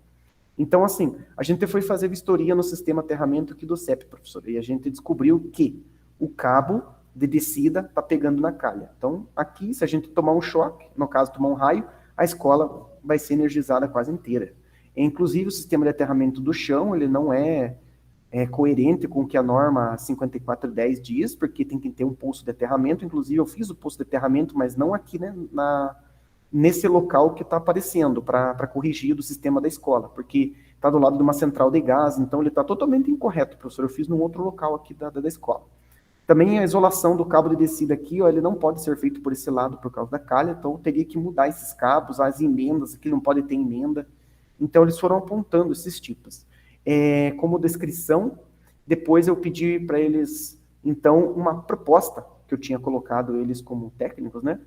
Então, assim, a gente foi fazer vistoria no sistema aterramento aqui do CEP, professor, e a gente descobriu que o cabo de descida está pegando na calha. Então, aqui, se a gente tomar um choque, no caso, tomar um raio, a escola vai ser energizada quase inteira. Inclusive, o sistema de aterramento do chão, ele não é coerente com o que a norma 5410 diz, porque tem que ter um poço de aterramento. Inclusive, eu fiz o poço de aterramento, mas não aqui, né, nesse local que está aparecendo, para corrigir do sistema da escola, porque está do lado de uma central de gás, então ele está totalmente incorreto, professor. Eu fiz num outro local aqui da escola. Também a isolação do cabo de descida aqui, ó, ele não pode ser feito por esse lado por causa da calha, então eu teria que mudar esses cabos, as emendas, aqui não pode ter emenda. Então, eles foram apontando esses tipos. Como descrição, depois eu pedi para eles, então, uma proposta, que eu tinha colocado eles como técnicos, né?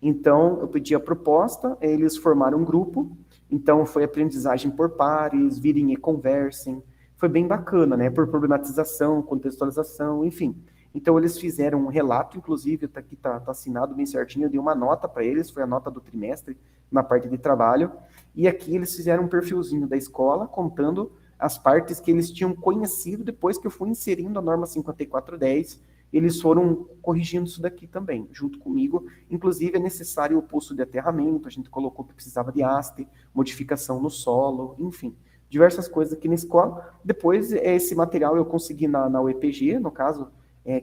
Então, eu pedi a proposta, eles formaram um grupo, Então, foi aprendizagem por pares, virem e conversem. Foi bem bacana, né? Por problematização, contextualização, enfim. Então, eles fizeram um relato, inclusive, aqui tá assinado bem certinho, eu dei uma nota para eles, foi a nota do trimestre, na parte de trabalho. E aqui eles fizeram um perfilzinho da escola, contando as partes que eles tinham conhecido depois que eu fui inserindo a norma 5410, eles foram corrigindo isso daqui também, junto comigo. Inclusive, é necessário o poço de aterramento, a gente colocou que precisava de haste, modificação no solo, enfim, diversas coisas aqui na escola. Depois, esse material eu consegui na UEPG, no caso,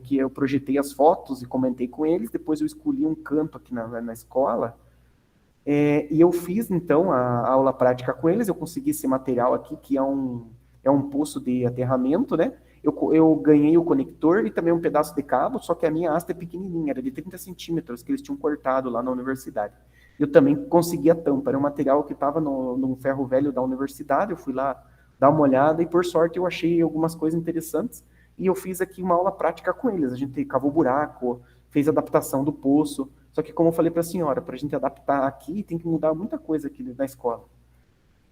que eu projetei as fotos e comentei com eles, depois eu escolhi um canto aqui na escola, e eu fiz, então, a aula prática com eles, eu consegui esse material aqui, que é um poço de aterramento, né? Eu ganhei o conector e também um pedaço de cabo, só que a minha haste é pequenininha, era de 30 centímetros, que eles tinham cortado lá na universidade. Eu também consegui a tampa, era um material que estava no ferro velho da universidade, eu fui lá dar uma olhada e, por sorte, eu achei algumas coisas interessantes e eu fiz aqui uma aula prática com eles. A gente cavou buraco, fez adaptação do poço, só que, como eu falei para a senhora, para a gente adaptar aqui, tem que mudar muita coisa aqui na escola.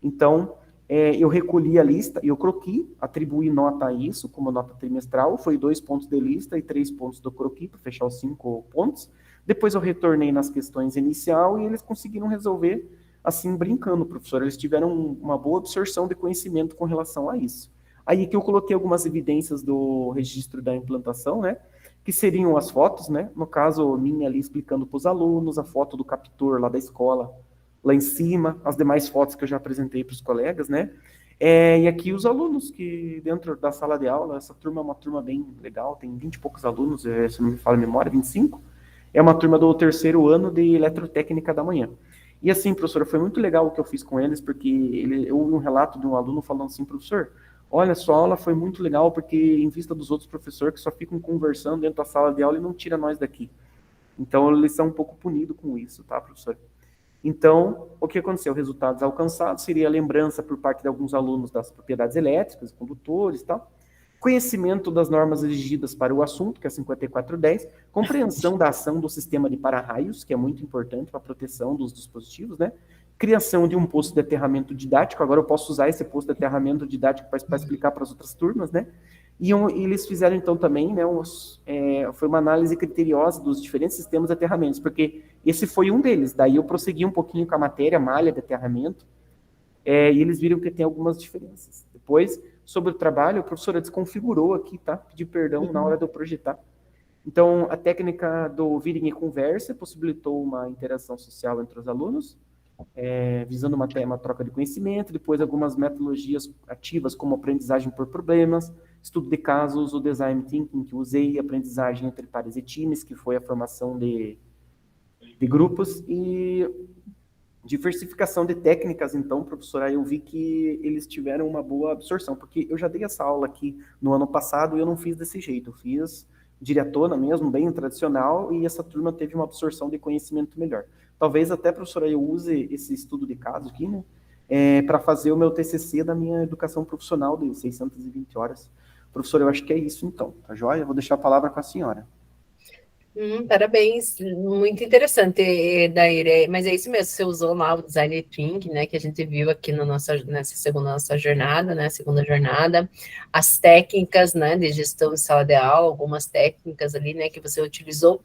Então, eu recolhi a lista, eu croquis, atribuí nota a isso, como nota trimestral, foi 2 pontos de lista e 3 pontos do croquis, para fechar os 5 pontos. Depois eu retornei nas questões inicial e eles conseguiram resolver, assim, brincando, professor. Eles tiveram uma boa absorção de conhecimento com relação a isso. Aí que eu coloquei algumas evidências do registro da implantação, né? Que seriam as fotos, né? No caso, minha ali explicando para os alunos, a foto do captor lá da escola, lá em cima, as demais fotos que eu já apresentei para os colegas, né? E aqui os alunos que dentro da sala de aula, essa turma é uma turma bem legal, tem 20 e poucos alunos, se não me falha a memória, 25. É uma turma do 3º ano de eletrotécnica da manhã. E assim, professora, foi muito legal o que eu fiz com eles, porque eu ouvi um relato de um aluno falando assim, professor, olha, sua aula foi muito legal, porque em vista dos outros professores que só ficam conversando dentro da sala de aula e não tira nós daqui. Então, eles são um pouco punidos com isso, tá, professor? Então, o que aconteceu? Resultados alcançados seria a lembrança por parte de alguns alunos das propriedades elétricas, condutores e tal, conhecimento das normas exigidas para o assunto, que é 5410, compreensão da ação do sistema de para-raios, que é muito importante para a proteção dos dispositivos, né? Criação de um posto de aterramento didático, agora eu posso usar esse posto de aterramento didático para explicar para as outras turmas, né? E eles fizeram, então, também, né, foi uma análise criteriosa dos diferentes sistemas de aterramentos, porque esse foi um deles. Daí eu prossegui um pouquinho com a matéria, malha de aterramento, e eles viram que tem algumas diferenças. Depois, sobre o trabalho, a professora desconfigurou aqui, tá? Pedi perdão na hora de eu projetar. Então, a técnica do virem e conversa possibilitou uma interação social entre os alunos, visando uma troca de conhecimento, depois algumas metodologias ativas, como aprendizagem por problemas, estudo de casos, o design thinking que usei, aprendizagem entre pares e times, que foi a formação de grupos, e diversificação de técnicas. Então, professora, eu vi que eles tiveram uma boa absorção, porque eu já dei essa aula aqui no ano passado e eu não fiz desse jeito, eu fiz diretona mesmo, bem tradicional, e essa turma teve uma absorção de conhecimento melhor. Talvez até, professora, eu use esse estudo de caso aqui, né, para fazer o meu TCC da minha educação profissional de 620 horas. Professora, eu acho que é isso então, tá joia? Eu vou deixar a palavra com a senhora. Parabéns, muito interessante, Daíra, mas é isso mesmo, você usou lá o Design Thinking, né, que a gente viu aqui nessa segunda jornada, né, segunda jornada, as técnicas, né, de gestão de sala de aula, algumas técnicas ali, né, que você utilizou.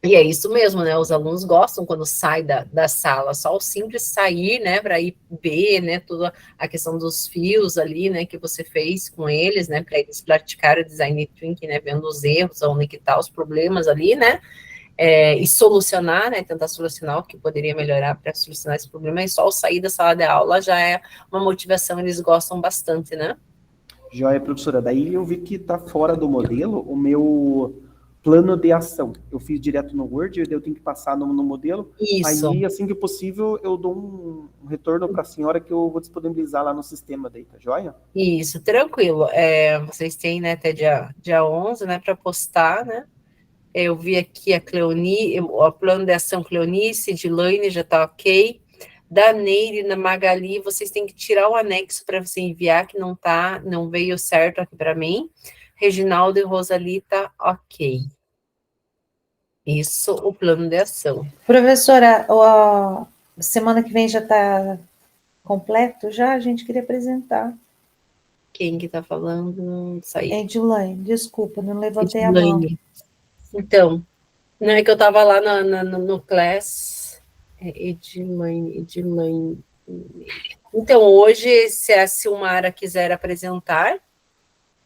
E é isso mesmo, né? Os alunos gostam quando sai da sala, só o simples sair, né, para ir ver, né, toda a questão dos fios ali, né, que você fez com eles, né, para eles praticarem o design thinking, né, vendo os erros, onde que tá os problemas ali, né, e solucionar, né, tentar solucionar o que poderia melhorar para solucionar esse problema, e só o sair da sala de aula já é uma motivação, eles gostam bastante, né? Joia, professora. Daí eu vi que está fora do modelo o meu plano de ação. Eu fiz direto no Word, eu tenho que passar no modelo. Isso. Aí, assim que possível, eu dou um retorno para a senhora que eu vou disponibilizar lá no sistema daí, tá joia? Isso, tranquilo. Vocês têm, né, até dia 11, né, para postar, né? Eu vi aqui a Cleoni, o plano de ação Cleonice, Edilane já está ok. Da Neire, na Magali, vocês têm que tirar o anexo para você enviar, que não veio certo aqui para mim. Reginaldo e Rosali tá ok. Isso, o plano de ação. Professora, semana que vem já está completo já, a gente queria apresentar. Quem que está falando? Saiu. Edilane, desculpa, não levantei a mão. Então, não é que eu estava lá no Class. Edilane. Então, hoje, se a Silmara quiser apresentar,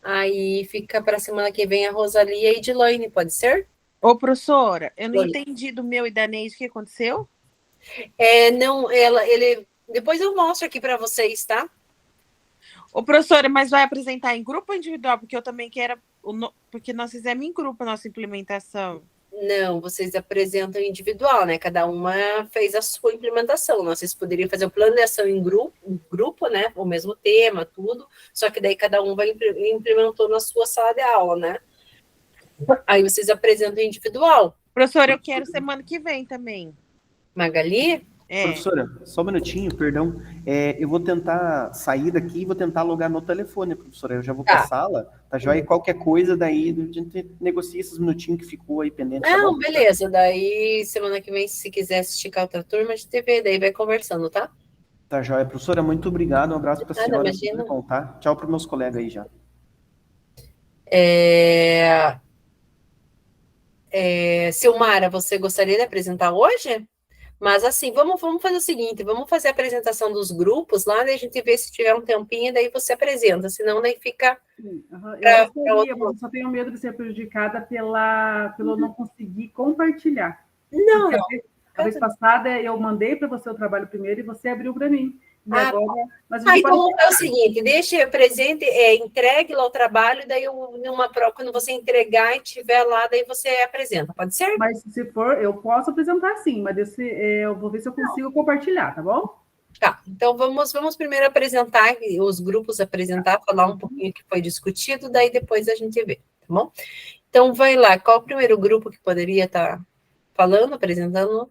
aí fica para a semana que vem a Rosalie e a Edilane, pode ser? Ô, professora, eu não Oi. entendi do meu e da Neide o que aconteceu. Não, depois eu mostro aqui para vocês, tá? Ô, professora, mas vai apresentar em grupo ou individual? Porque eu também quero, porque nós fizemos em grupo a nossa implementação. Não, vocês apresentam individual, né? Cada uma fez a sua implementação. Vocês poderiam fazer o plano de ação em grupo, né? O mesmo tema, tudo. Só que daí cada um vai implementou na sua sala de aula, né? Aí vocês apresentam individual. Professora, eu quero semana que vem também. Magali? Professora, só um minutinho, perdão. Eu vou tentar sair daqui e vou tentar logar no telefone, professora. Eu já vou para a sala, tá joia? E qualquer coisa, daí a gente negocia esses minutinhos que ficou aí pendente. Não, beleza. Daí, semana que vem, se quiser esticar outra turma de TV, daí vai conversando, tá? Tá joia. Professora, muito obrigado. Um abraço para a senhora. Imagina. Bom, tá? Tchau para os meus colegas aí já. Silmara, você gostaria de apresentar hoje? Mas assim, vamos fazer o seguinte, vamos fazer a apresentação dos grupos lá, daí a gente vê se tiver um tempinho, daí você apresenta, senão daí fica... Eu só tenho medo de ser prejudicada pelo não conseguir compartilhar. Não. A vez passada eu mandei para você o trabalho primeiro e você abriu para mim. E agora, então vamos fazer o seguinte, deixa presente, entregue lá o trabalho, daí quando você entregar e tiver lá, daí você apresenta, pode ser? Mas se for, eu posso apresentar sim, mas eu vou ver se eu consigo compartilhar, tá bom? Tá, então vamos primeiro apresentar, os grupos apresentar, falar um pouquinho o que foi discutido, daí depois a gente vê, tá bom? Então vai lá, qual o primeiro grupo que poderia estar falando, apresentando?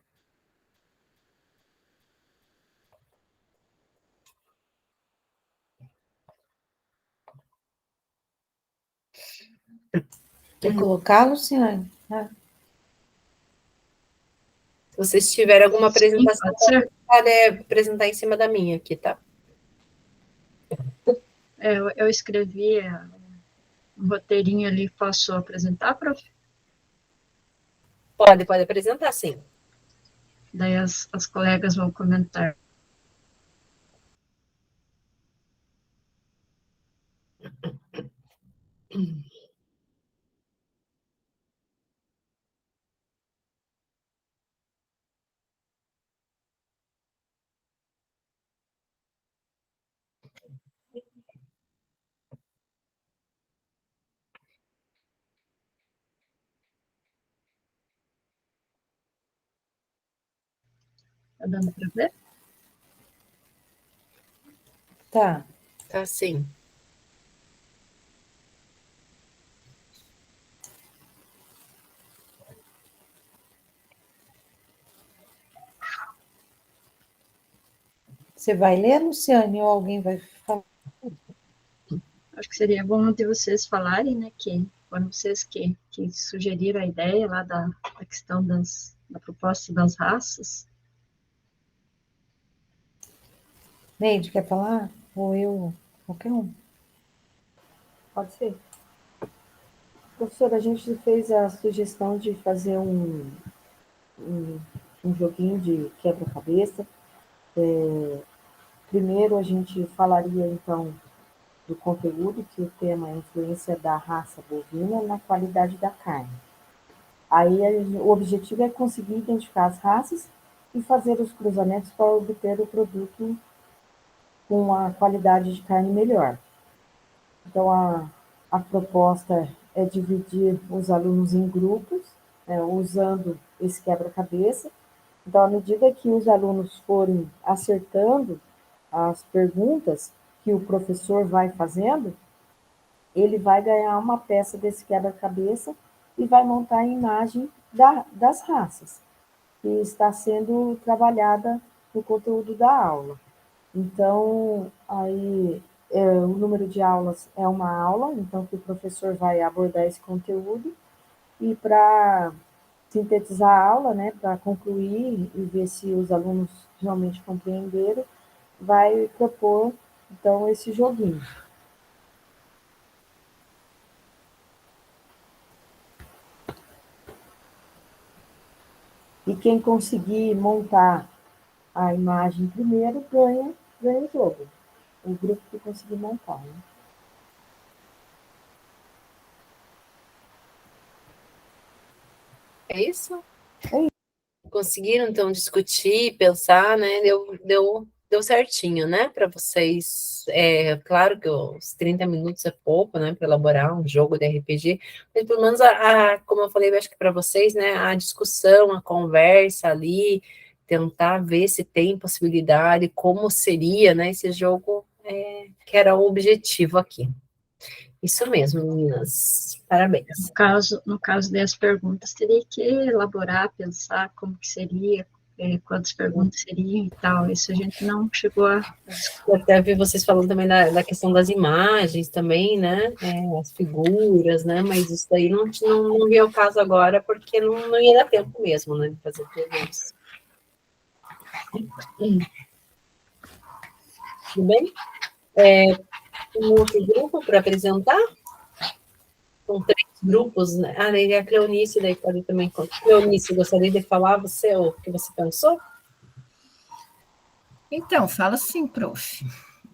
Quer colocar, Luciane? Se vocês tiverem alguma apresentação, pode apresentar em cima da minha aqui, tá? Eu escrevi um roteirinho ali, posso apresentar, prof? Pode apresentar, sim. Daí as colegas vão comentar. Tá dando para ver? Tá. Tá, sim. Você vai ler, Luciane, ou alguém vai falar? Acho que seria bom de vocês falarem, né, que foram vocês que sugeriram a ideia lá da questão da proposta das raças. Neide, quer falar? Ou eu? Qualquer um. Pode ser. Professora, a gente fez a sugestão de fazer um joguinho de quebra-cabeça. Primeiro, a gente falaria, então, do conteúdo, que o tema é a influência da raça bovina na qualidade da carne. Aí, o objetivo é conseguir identificar as raças e fazer os cruzamentos para obter o produto com a qualidade de carne melhor. Então, a proposta é dividir os alunos em grupos, usando esse quebra-cabeça. Então, à medida que os alunos forem acertando as perguntas que o professor vai fazendo, ele vai ganhar uma peça desse quebra-cabeça e vai montar a imagem das raças, que está sendo trabalhada no conteúdo da aula. Então, aí, o número de aulas é uma aula, então que o professor vai abordar esse conteúdo, e para sintetizar a aula, né, para concluir e ver se os alunos realmente compreenderam, vai propor, então, esse joguinho. E quem conseguir montar a imagem primeiro ganha o jogo. O grupo que conseguir montar, né? É isso? Conseguiram, então, discutir, pensar, né? Deu certinho, né? Para vocês. Claro que os 30 minutos é pouco, né? Para elaborar um jogo de RPG, mas pelo menos, como eu falei, eu acho que para vocês, né? A discussão, a conversa ali, tentar ver se tem possibilidade, como seria, né? Esse jogo, que era o objetivo aqui. Isso mesmo, meninas. Parabéns. No caso das perguntas, teria que elaborar, pensar como que seria, quantas perguntas seriam e tal. Isso a gente não chegou a discutir. Eu até vi vocês falando também da questão das imagens também, né? As figuras, né? Mas isso daí não veio ao caso agora, porque não ia dar tempo mesmo, né? De fazer tudo isso. Tudo bem? Um outro grupo para apresentar? São 3 grupos, né? E a Cleonice daí pode também. Cleonice, gostaria de falar o que você pensou? Então, fala sim, prof.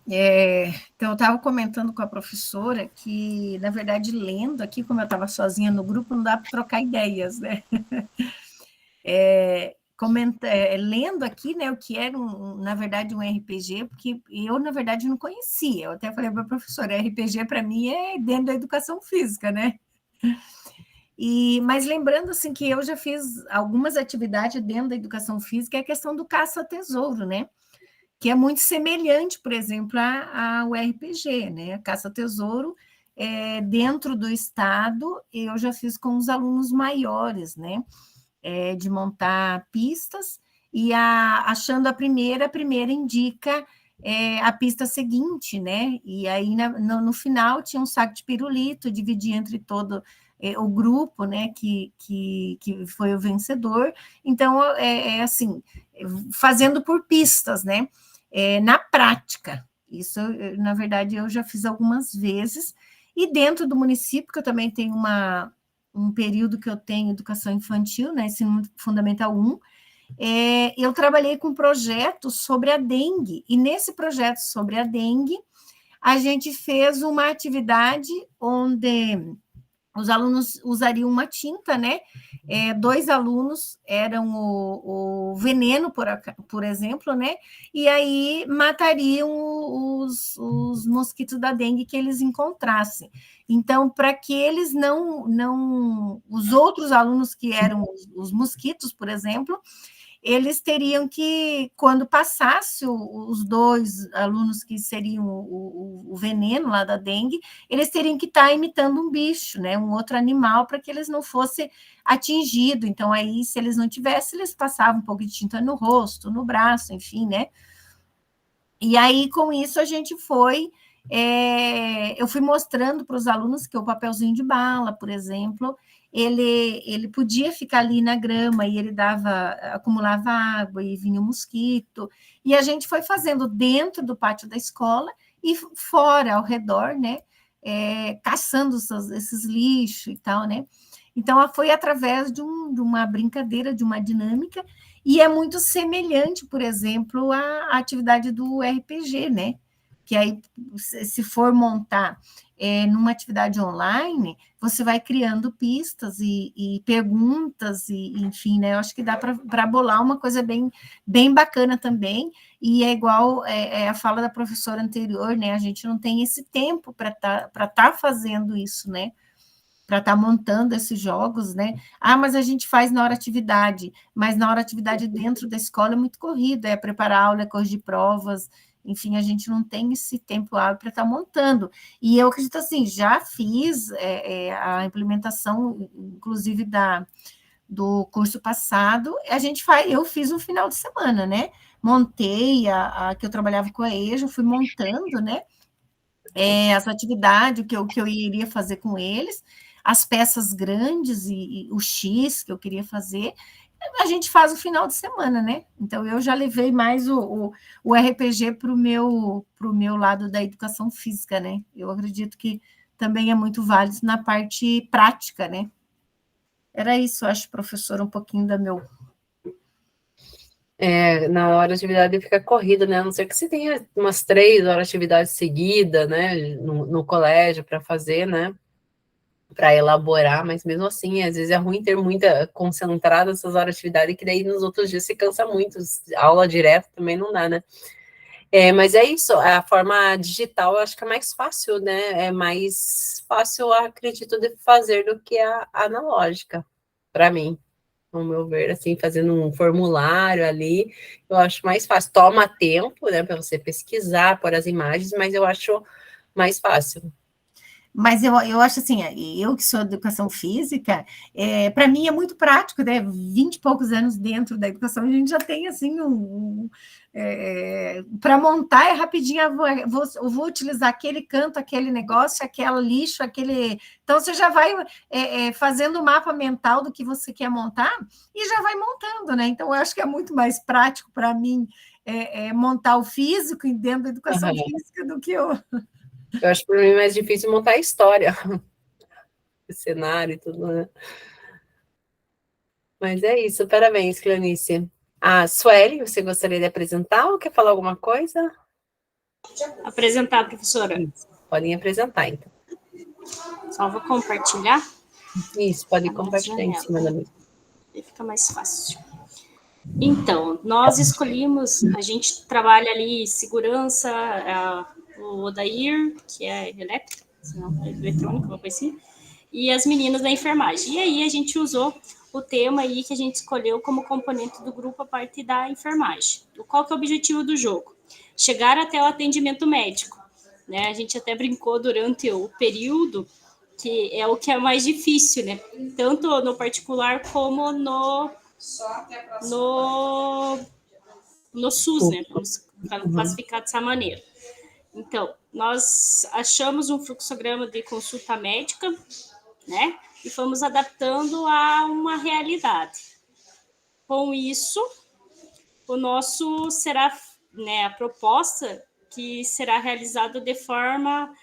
Então, eu estava comentando com a professora que, na verdade, lendo aqui, como eu estava sozinha no grupo, não dá para trocar ideias, né? Lendo aqui, né, o que era, na verdade, um RPG, porque eu, na verdade, não conhecia. Eu até falei para a professora, RPG, para mim, é dentro da educação física, né? Mas lembrando, assim, que eu já fiz algumas atividades dentro da educação física, é a questão do caça-tesouro, né? Que é muito semelhante, por exemplo, ao RPG, né? A caça-tesouro, dentro do estado, eu já fiz com os alunos maiores, né? De montar pistas, e achando a primeira indica a pista seguinte, né? E aí, no final, tinha um saco de pirulito, dividia entre todo o grupo, né, que foi o vencedor. Então, assim, fazendo por pistas, né? Na prática. Isso, na verdade, eu já fiz algumas vezes, e dentro do município, que eu também tenho um período que eu tenho educação infantil, né, ensino fundamental 1, eu trabalhei com projetos sobre a dengue, e nesse projeto sobre a dengue, a gente fez uma atividade onde os alunos usariam uma tinta, né? 2 alunos eram o veneno, por exemplo, né? E aí matariam os mosquitos da dengue que eles encontrassem. Então, para que eles os outros alunos que eram os mosquitos, por exemplo, eles teriam que, quando passasse os 2 alunos que seriam o veneno lá da dengue, eles teriam que estar imitando um bicho, né, um outro animal, para que eles não fossem atingidos. Então, aí, se eles não tivessem, eles passavam um pouco de tinta no rosto, no braço, enfim, né? E aí, com isso, a gente foi... eu fui mostrando para os alunos que o papelzinho de bala, por exemplo, ele podia ficar ali na grama e ele acumulava água e vinha o mosquito, e a gente foi fazendo dentro do pátio da escola e fora, ao redor, né, caçando esses lixos e tal, né? Então, foi através de uma brincadeira, de uma dinâmica, e é muito semelhante, por exemplo, à atividade do RPG, né? Que aí, se for montar numa atividade online, você vai criando pistas e perguntas, enfim, né? Eu acho que dá para bolar uma coisa bem, bem bacana também, e é igual a fala da professora anterior, né? A gente não tem esse tempo para tá fazendo isso, né? Para estar montando esses jogos, né? Mas a gente faz na hora atividade, mas na hora atividade dentro da escola é muito corrida, é preparar aula, é corrigir provas, enfim, a gente não tem esse tempo hábil para estar montando. E eu acredito assim, já fiz a implementação, inclusive, do curso passado, eu fiz um final de semana, né? Montei que eu trabalhava com a EJA, fui montando, né? As atividades, o que eu iria fazer com eles, as peças grandes e o X que eu queria fazer. a gente faz o final de semana, né? Então, eu já levei mais o RPG para o meu lado da educação física, né? Eu acredito que também é muito válido na parte prática, né? Era isso, acho, professor, um pouquinho da meu... Na hora de atividade fica corrido, né? A não ser que você tenha umas 3 horas de atividade seguida, né? No colégio para fazer, né? Para elaborar, mas mesmo assim, às vezes é ruim ter muita concentrada essas horas de atividade, que daí nos outros dias se cansa muito. Aula direta também não dá, né? Mas é isso, a forma digital eu acho que é mais fácil, né? É mais fácil, eu acredito, de fazer do que a analógica, para mim. No meu ver, assim, fazendo um formulário ali, eu acho mais fácil. Toma tempo, né, para você pesquisar, pôr as imagens, mas eu acho mais fácil. Mas eu acho assim, eu que sou de educação física, para mim é muito prático, né? 20 e poucos anos dentro da educação, a gente já tem assim para montar é rapidinho, eu vou utilizar aquele canto, aquele negócio, aquele lixo, aquele. Então você já vai fazendo o mapa mental do que você quer montar e já vai montando, né? Então eu acho que é muito mais prático para mim montar o físico dentro da educação física do que eu. Eu acho para mim mais difícil montar a história, o cenário e tudo, né? Mas é isso, parabéns, Cleonice. Sueli, você gostaria de apresentar ou quer falar alguma coisa? Apresentar, professora. Isso, podem apresentar, então. Só vou compartilhar. Isso, pode compartilhar em cima da mesa. Fica mais fácil. Então, nós escolhemos, a gente trabalha ali segurança, o Odair, que é elétrica, não, é eletrônica, uma coisa assim, e as meninas da enfermagem. E aí a gente usou o tema aí que a gente escolheu como componente do grupo a parte da enfermagem. Qual que é o objetivo do jogo? Chegar até o atendimento médico, né? A gente até brincou durante o período que é o que é mais difícil, né? Tanto no particular como no SUS, né? Vamos classificar dessa maneira. Então, nós achamos um fluxograma de consulta médica, né? E fomos adaptando a uma realidade. Com isso, o nosso será, né, a proposta que será realizada de forma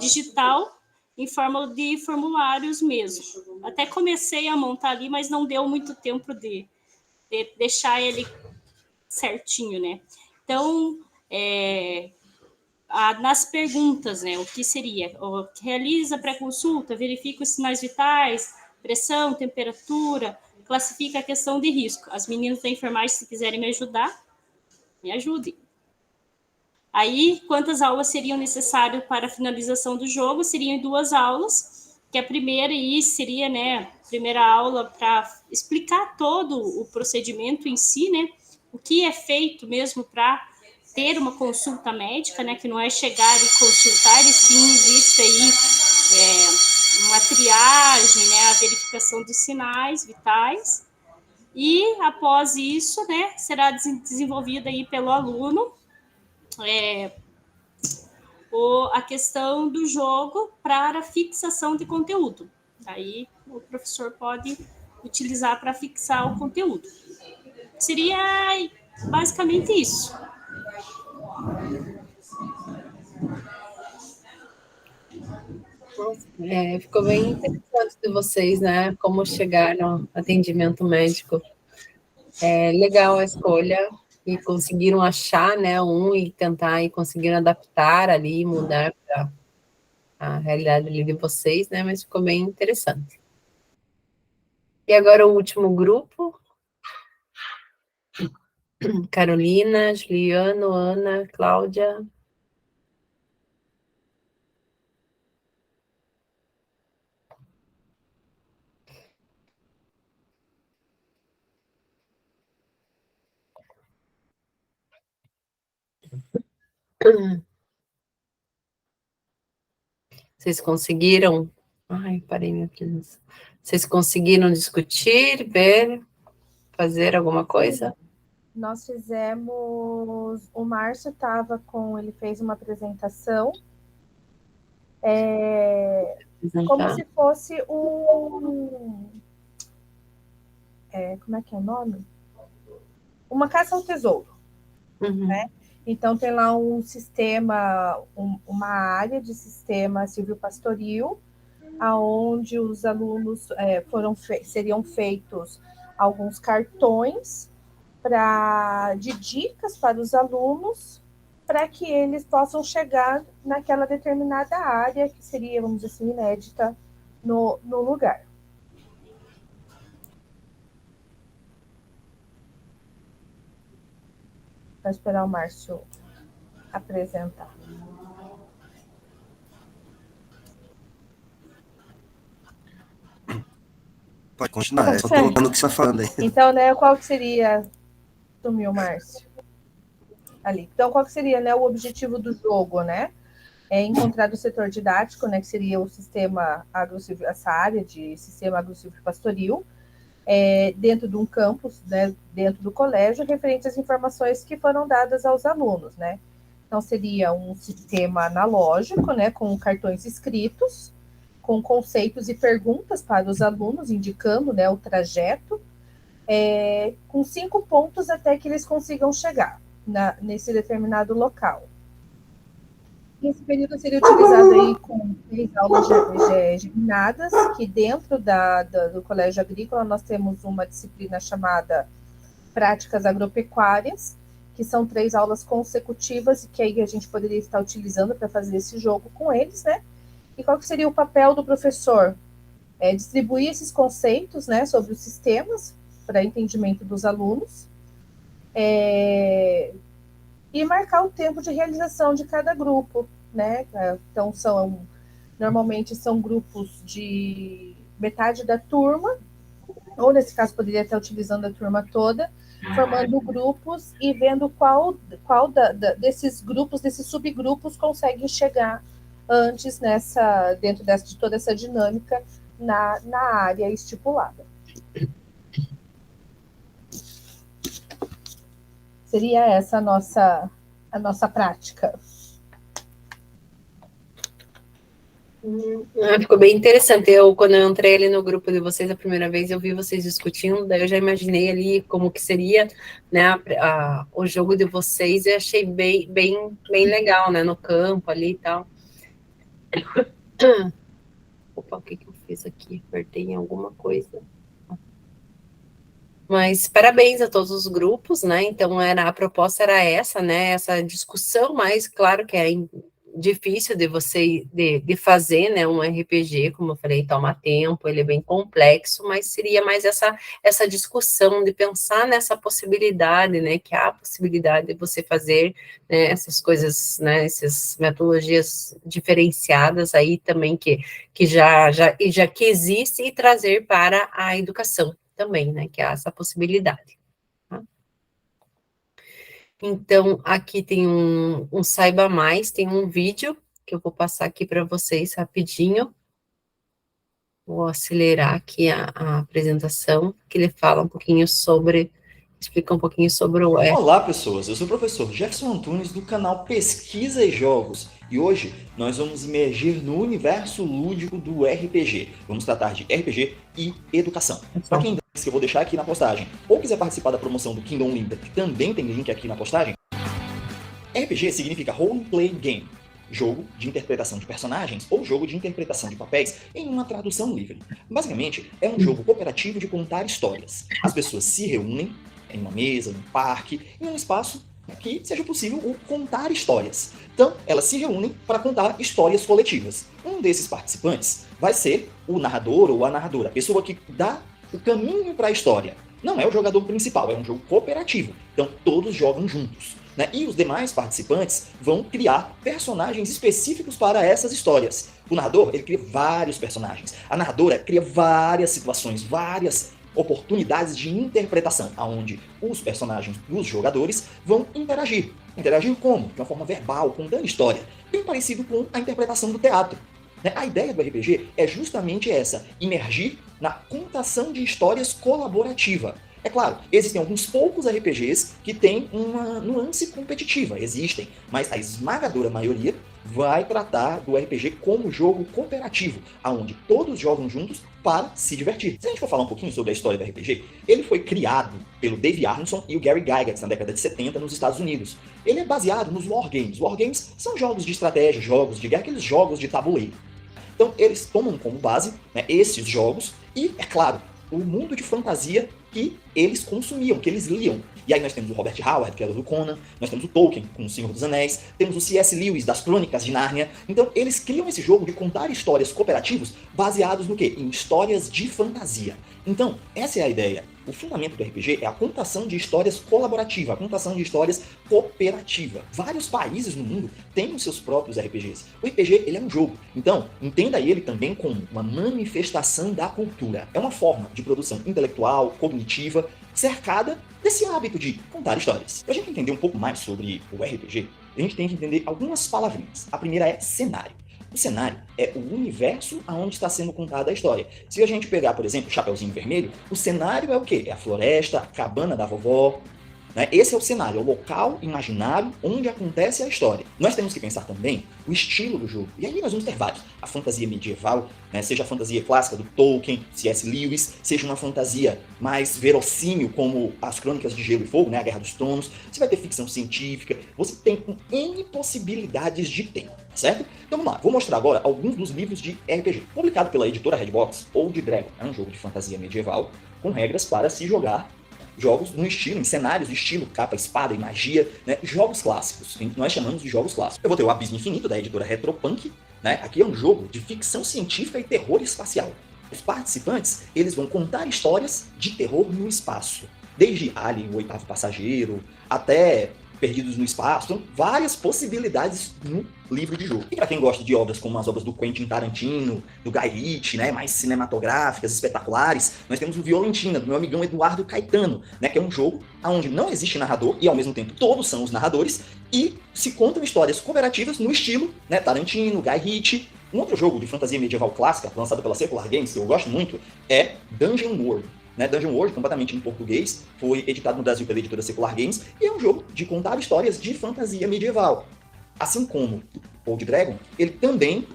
digital, em forma de formulários mesmo. Até comecei a montar ali, mas não deu muito tempo de deixar ele certinho, né? Então, nas perguntas, né? O que seria? Realiza pré-consulta, verifica os sinais vitais, pressão, temperatura, classifica a questão de risco. As meninas da enfermagem, se quiserem me ajudar, me ajudem. Aí, quantas aulas seriam necessárias para a finalização do jogo? Seriam 2 aulas, que a primeira seria, né, a primeira aula para explicar todo o procedimento em si, né, o que é feito mesmo para ter uma consulta médica, né, que não é chegar e consultar, e sim existe aí uma triagem, né, a verificação dos sinais vitais, e após isso, né, será desenvolvida aí pelo aluno a questão do jogo para fixação de conteúdo. Aí o professor pode utilizar para fixar o conteúdo. Seria basicamente isso. Ficou bem interessante de vocês, né? Como chegar no atendimento médico. Legal a escolha. E conseguiram achar, né, e tentar e conseguiram adaptar ali, mudar para a realidade ali de vocês, né, mas ficou bem interessante. E agora o último grupo. Carolina, Juliano, Ana, Cláudia. Vocês conseguiram? Ai, parei minha presença. Vocês conseguiram discutir, ver, fazer alguma coisa? Nós fizemos. O Márcio estava com. Ele fez uma apresentação. Como se fosse como é que é o nome? Uma caça ao tesouro, né? Então, tem lá um sistema, uma área de sistema silvopastoril, aonde os alunos seriam feitos alguns cartões de dicas para os alunos, para que eles possam chegar naquela determinada área que seria, vamos dizer assim, inédita no lugar. Vou esperar o Márcio apresentar. Pode continuar, só estou colocando o que você está falando aí. Então, né, qual que seria... Sumiu, Márcio. Ali. Então, qual que seria, né, o objetivo do jogo, né? É encontrar o setor didático, né, que seria o sistema agrosilvio, essa área de sistema agrosilvopastoril, dentro de um campus, né, dentro do colégio, referente às informações que foram dadas aos alunos, né? Então, seria um sistema analógico, né, com cartões escritos, com conceitos e perguntas para os alunos, indicando, né, o trajeto, com 5 pontos até que eles consigam chegar nesse determinado local. Esse período seria utilizado aí com 3 aulas germinadas, que dentro do Colégio Agrícola nós temos uma disciplina chamada Práticas Agropecuárias, que são 3 aulas consecutivas, e que aí a gente poderia estar utilizando para fazer esse jogo com eles, né? E qual que seria o papel do professor? Distribuir esses conceitos, né, sobre os sistemas, para entendimento dos alunos, e marcar o tempo de realização de cada grupo, né? Então, normalmente são grupos de metade da turma, ou nesse caso poderia estar utilizando a turma toda, formando grupos e vendo qual desses grupos, desses subgrupos, conseguem chegar antes dentro de toda essa dinâmica na área estipulada. Seria essa a nossa prática. Ficou bem interessante. Quando eu entrei ali no grupo de vocês a primeira vez, eu vi vocês discutindo, daí eu já imaginei ali como que seria, né, o jogo de vocês, e achei bem legal, né, no campo ali e tal. Opa, o que eu fiz aqui? Apertei em alguma coisa. Mas parabéns a todos os grupos, né? Então a proposta era essa, né? Essa discussão, mas claro que é difícil de fazer, né? Um RPG, como eu falei, toma tempo, ele é bem complexo, mas seria mais essa discussão de pensar nessa possibilidade, né? Que há a possibilidade de você fazer, né, essas coisas, né? Essas metodologias diferenciadas aí também que já que existe, e trazer para a educação também, né, que há essa possibilidade. Tá? Então, aqui tem um Saiba Mais, tem um vídeo que eu vou passar aqui para vocês rapidinho. Vou acelerar aqui a apresentação, que ele fala um pouquinho explica um pouquinho sobre o... Olá, pessoas, eu sou o professor Jefferson Antunes, do canal Pesquisa e Jogos, e hoje nós vamos imergir no universo lúdico do RPG. Vamos tratar de RPG e educação. Para quem que eu vou deixar aqui na postagem, ou quiser participar da promoção do Kingdom Linda, que também tem link aqui na postagem, RPG significa Role Play Game, jogo de interpretação de personagens ou jogo de interpretação de papéis em uma tradução livre. Basicamente, é um jogo cooperativo de contar histórias. As pessoas se reúnem em uma mesa, num parque, em um espaço que seja possível o contar histórias. Então, elas se reúnem para contar histórias coletivas. Um desses participantes vai ser o narrador ou a narradora, a pessoa que dá o caminho para a história. Não é o jogador principal, é um jogo cooperativo. Então, todos jogam juntos, né? E os demais participantes vão criar personagens específicos para essas histórias. O narrador, ele cria vários personagens. A narradora cria várias situações, várias oportunidades de interpretação, onde os personagens dos jogadores vão interagir. Interagir como? De uma forma verbal, contando história. Bem parecido com a interpretação do teatro. A ideia do RPG é justamente essa, imergir na contação de histórias colaborativa. É claro, existem alguns poucos RPGs que têm uma nuance competitiva, existem, mas a esmagadora maioria vai tratar do RPG como jogo cooperativo, onde todos jogam juntos para se divertir. Se a gente for falar um pouquinho sobre a história do RPG, ele foi criado pelo Dave Arneson e o Gary Gygax na década de 70 nos Estados Unidos. Ele é baseado nos wargames. Wargames são jogos de estratégia, jogos de guerra, aqueles jogos de tabuleiro. Então eles tomam como base, né, esses jogos e, é claro, o mundo de fantasia que eles consumiam, que eles liam. E aí nós temos o Robert Howard, que era do Conan, nós temos o Tolkien, com o Senhor dos Anéis, temos o C.S. Lewis, das Crônicas de Nárnia. Então, eles criam esse jogo de contar histórias cooperativos baseados no quê? Em histórias de fantasia. Então, essa é a ideia. O fundamento do RPG é a contação de histórias colaborativa, a contação de histórias cooperativa. Vários países no mundo têm os seus próprios RPGs. O RPG, ele é um jogo. Então, entenda ele também como uma manifestação da cultura. É uma forma de produção intelectual, cognitiva, cercada desse hábito de contar histórias. Para a gente entender um pouco mais sobre o RPG, a gente tem que entender algumas palavrinhas. A primeira é cenário. O cenário é o universo aonde está sendo contada a história. Se a gente pegar, por exemplo, o Chapeuzinho Vermelho, o cenário é o quê? É a floresta, a cabana da vovó, né? Esse é o cenário, é o local imaginário onde acontece a história. Nós temos que pensar também o estilo do jogo. E aí nós vamos ter vários. A fantasia medieval, né? Seja a fantasia clássica do Tolkien, C.S. Lewis, seja uma fantasia mais verossímil, como as Crônicas de Gelo e Fogo, né? A Guerra dos Tronos. Você vai ter ficção científica. Você tem N possibilidades de tempo, certo? Então vamos lá, vou mostrar agora alguns dos livros de RPG. Publicado pela editora Redbox, Old Dragon é um jogo de fantasia medieval com regras para se jogar jogos no estilo, em cenários de estilo capa, espada e magia, né? Jogos clássicos, que nós chamamos de jogos clássicos. Eu vou ter o Abismo Infinito, da editora Retropunk, né? Aqui é um jogo de ficção científica e terror espacial. Os participantes, eles vão contar histórias de terror no espaço. Desde Alien, o Oitavo Passageiro, até Perdidos no Espaço, então, várias possibilidades no livro de jogo. E para quem gosta de obras como as obras do Quentin Tarantino, do Guy Ritchie, né, mais cinematográficas, espetaculares, nós temos o Violentina, do meu amigão Eduardo Caetano, né, que é um jogo onde não existe narrador e ao mesmo tempo todos são os narradores e se contam histórias cooperativas no estilo, né, Tarantino, Guy Ritchie. Um outro jogo de fantasia medieval clássica, lançado pela Secular Games, que eu gosto muito, é Dungeon World. Né, Dungeon World, completamente em português, foi editado no Brasil pela editora Secular Games e é um jogo de contar histórias de fantasia medieval. Assim como Old Dragon, ele também,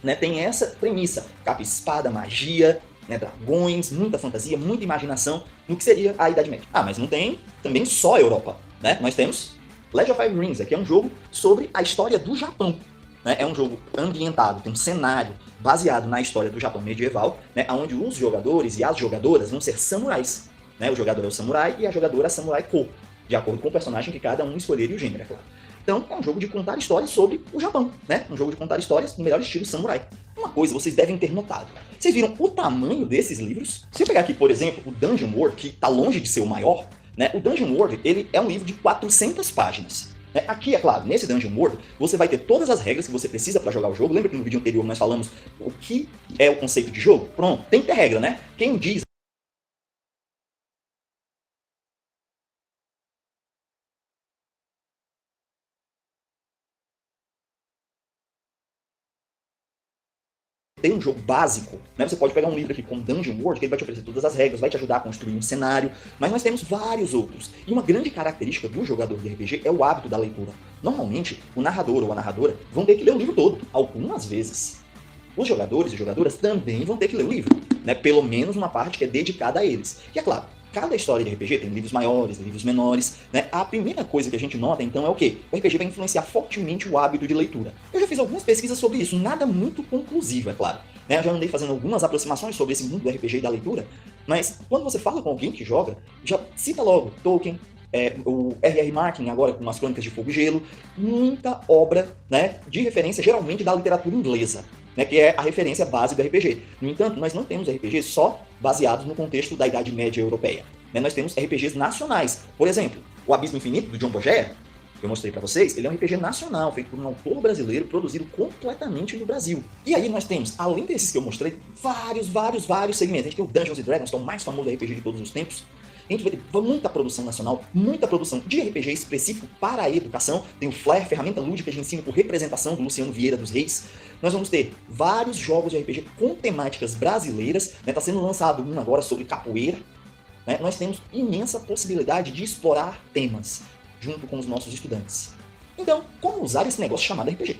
né, tem essa premissa: capa, espada, magia, né, dragões, muita fantasia, muita imaginação no que seria a Idade Média. Mas não tem também só a Europa, né? Nós temos Legend of Five Rings, que é um jogo sobre a história do Japão. Né? É um jogo ambientado, tem um cenário baseado na história do Japão medieval, né? Onde os jogadores e as jogadoras vão ser samurais. Né? O jogador é o samurai e a jogadora é a samurai Ko, de acordo com o personagem que cada um escolher e o gênero, é claro. Então, é um jogo de contar histórias sobre o Japão, né? Um jogo de contar histórias no melhor estilo samurai. Uma coisa vocês devem ter notado. Vocês viram o tamanho desses livros? Se eu pegar aqui, por exemplo, o Dungeon World, que está longe de ser o maior, né? O Dungeon World, ele é um livro de 400 páginas. Aqui, é claro, nesse Dungeon World, você vai ter todas as regras que você precisa para jogar o jogo. Lembra que no vídeo anterior nós falamos o que é o conceito de jogo? Pronto, tem que ter regra, né? Quem diz tem um jogo básico, né? Você pode pegar um livro aqui como Dungeon World, que ele vai te oferecer todas as regras, vai te ajudar a construir um cenário, mas nós temos vários outros. E uma grande característica do jogador de RPG é o hábito da leitura. Normalmente, o narrador ou a narradora vão ter que ler o livro todo, algumas vezes. Os jogadores e jogadoras também vão ter que ler o livro, né? Pelo menos uma parte que é dedicada a eles. E é claro, cada história de RPG tem livros maiores, livros menores, né? A primeira coisa que a gente nota, então, é o quê? O RPG vai influenciar fortemente o hábito de leitura. Eu já fiz algumas pesquisas sobre isso, nada muito conclusivo, é claro. Né? Eu já andei fazendo algumas aproximações sobre esse mundo do RPG e da leitura, mas quando você fala com alguém que joga, já cita logo Tolkien, o R.R. Martin, agora com as Crônicas de Fogo e Gelo, muita obra, né, de referência, geralmente da literatura inglesa, né, que é a referência base do RPG. No entanto, nós não temos RPGs só baseados no contexto da Idade Média Europeia. Né? Nós temos RPGs nacionais. Por exemplo, o Abismo Infinito, do John Boyega, que eu mostrei para vocês, ele é um RPG nacional, feito por um autor brasileiro, produzido completamente no Brasil. E aí nós temos, além desses que eu mostrei, vários segmentos. A gente tem o Dungeons & Dragons, que é o mais famoso RPG de todos os tempos. A gente vai ter muita produção nacional, muita produção de RPG específico para a educação. Tem o Flair, ferramenta lúdica de ensino por representação, do Luciano Vieira dos Reis. Nós vamos ter vários jogos de RPG com temáticas brasileiras. Está sendo lançado um agora sobre capoeira. Né? Nós temos imensa possibilidade de explorar temas junto com os nossos estudantes. Então, como usar esse negócio chamado RPG?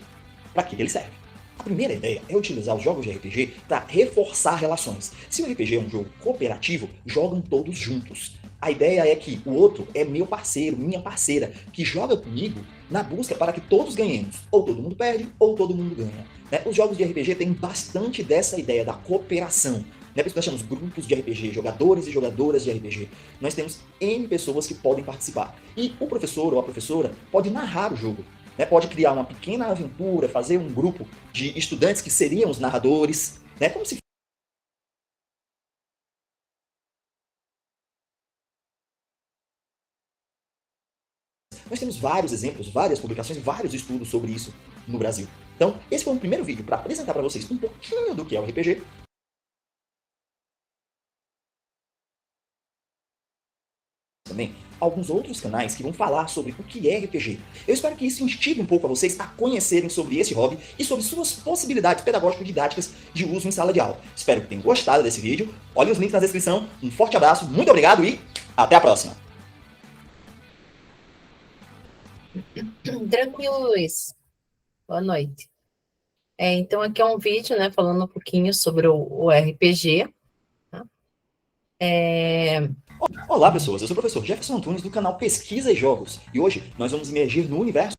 Para que ele serve? A primeira ideia é utilizar os jogos de RPG para reforçar relações. Se o RPG é um jogo cooperativo, jogam todos juntos. A ideia é que o outro é meu parceiro, minha parceira, que joga comigo na busca para que todos ganhemos. Ou todo mundo perde, ou todo mundo ganha. Né? Os jogos de RPG têm bastante dessa ideia da cooperação. Né? Por isso nós chamamos grupos de RPG, jogadores e jogadoras de RPG. Nós temos N pessoas que podem participar. E o professor ou a professora pode narrar o jogo. Né? Pode criar uma pequena aventura, fazer um grupo de estudantes que seriam os narradores. Né? Como se Nós temos vários exemplos, várias publicações, vários estudos sobre isso no Brasil. Então, esse foi um primeiro vídeo para apresentar para vocês um pouquinho do que é o RPG. Também alguns outros canais que vão falar sobre o que é RPG. Eu espero que isso instigue um pouco a vocês a conhecerem sobre esse hobby e sobre suas possibilidades pedagógico-didáticas de uso em sala de aula. Espero que tenham gostado desse vídeo. Olhem os links na descrição. Um forte abraço, muito obrigado e até a próxima! Tranquilo, Luiz. Boa noite. Então, aqui é um vídeo, né, falando um pouquinho sobre o RPG. Tá? Olá, pessoas. Eu sou o professor Jefferson Antunes, do canal Pesquisa e Jogos. E hoje nós vamos imergir no universo...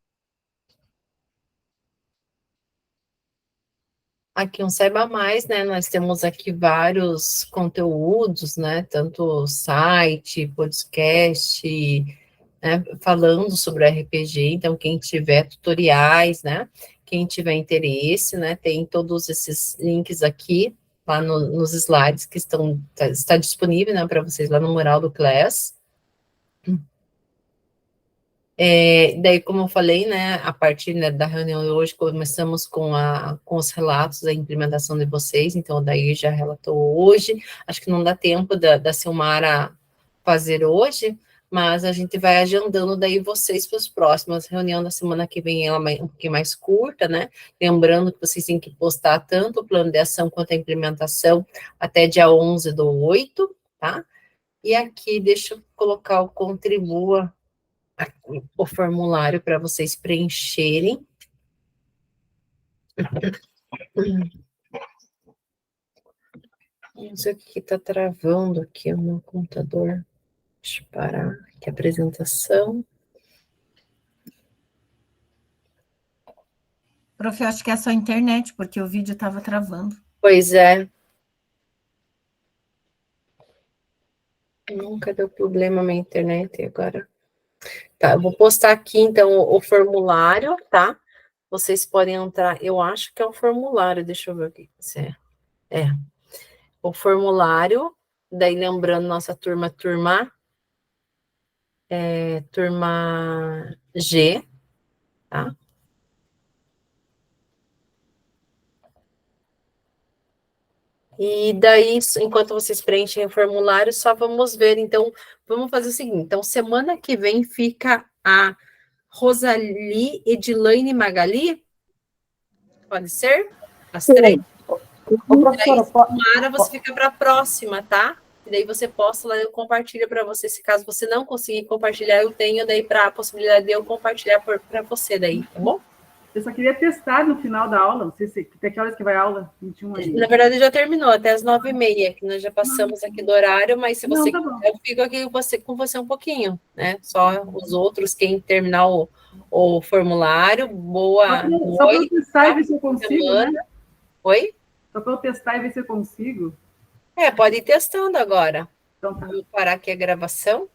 Aqui um Saiba Mais, né, nós temos aqui vários conteúdos, né, tanto site, podcast... Né, falando sobre o RPG, então quem tiver tutoriais, né, quem tiver interesse, né, tem todos esses links aqui, lá nos slides que está disponível, né, para vocês lá no mural do Class. Daí, como eu falei, né, a partir, né, da reunião de hoje, começamos com os relatos da implementação de vocês, então o Daí já relatou hoje, acho que não dá tempo da Silmara fazer hoje, mas a gente vai agendando daí vocês para as próximas reuniões da semana que vem, ela um pouquinho mais curta, né? Lembrando que vocês têm que postar tanto o plano de ação quanto a implementação até dia 11/8, tá? E aqui, deixa eu colocar o Contribua, aqui, o formulário para vocês preencherem. Não sei o que está travando aqui o meu computador. Deixa eu parar aqui a apresentação. Prof, eu acho que é só a internet, porque o vídeo estava travando. Pois é. Nunca deu problema na minha internet agora. Tá, eu vou postar aqui, então, o formulário, tá? Vocês podem entrar, eu acho que é o formulário, deixa eu ver o que é. O formulário, daí lembrando nossa turma G, tá? E daí, enquanto vocês preenchem o formulário, só vamos ver, então, vamos fazer o seguinte, então, semana que vem fica a Rosali, Edilane e Magali? Pode ser? As três? Mara, você fica para a próxima, tá? E daí você posta lá, eu compartilho para você. Se caso você não conseguir compartilhar, eu tenho daí para a possibilidade de eu compartilhar para você daí, tá bom? Eu só queria testar no final da aula, não sei se até que horas que vai a aula? 21 aí. Na verdade, já terminou, até as 9h30, que nós já passamos aqui do horário, mas se você quiser, eu fico aqui com você um pouquinho, né? Só os outros, quem terminar o formulário, boa noite. Só para eu testar e ver se eu consigo, né? Oi? Só para eu testar e ver se eu consigo. Pode ir testando agora. Então, tá. Vou parar aqui a gravação.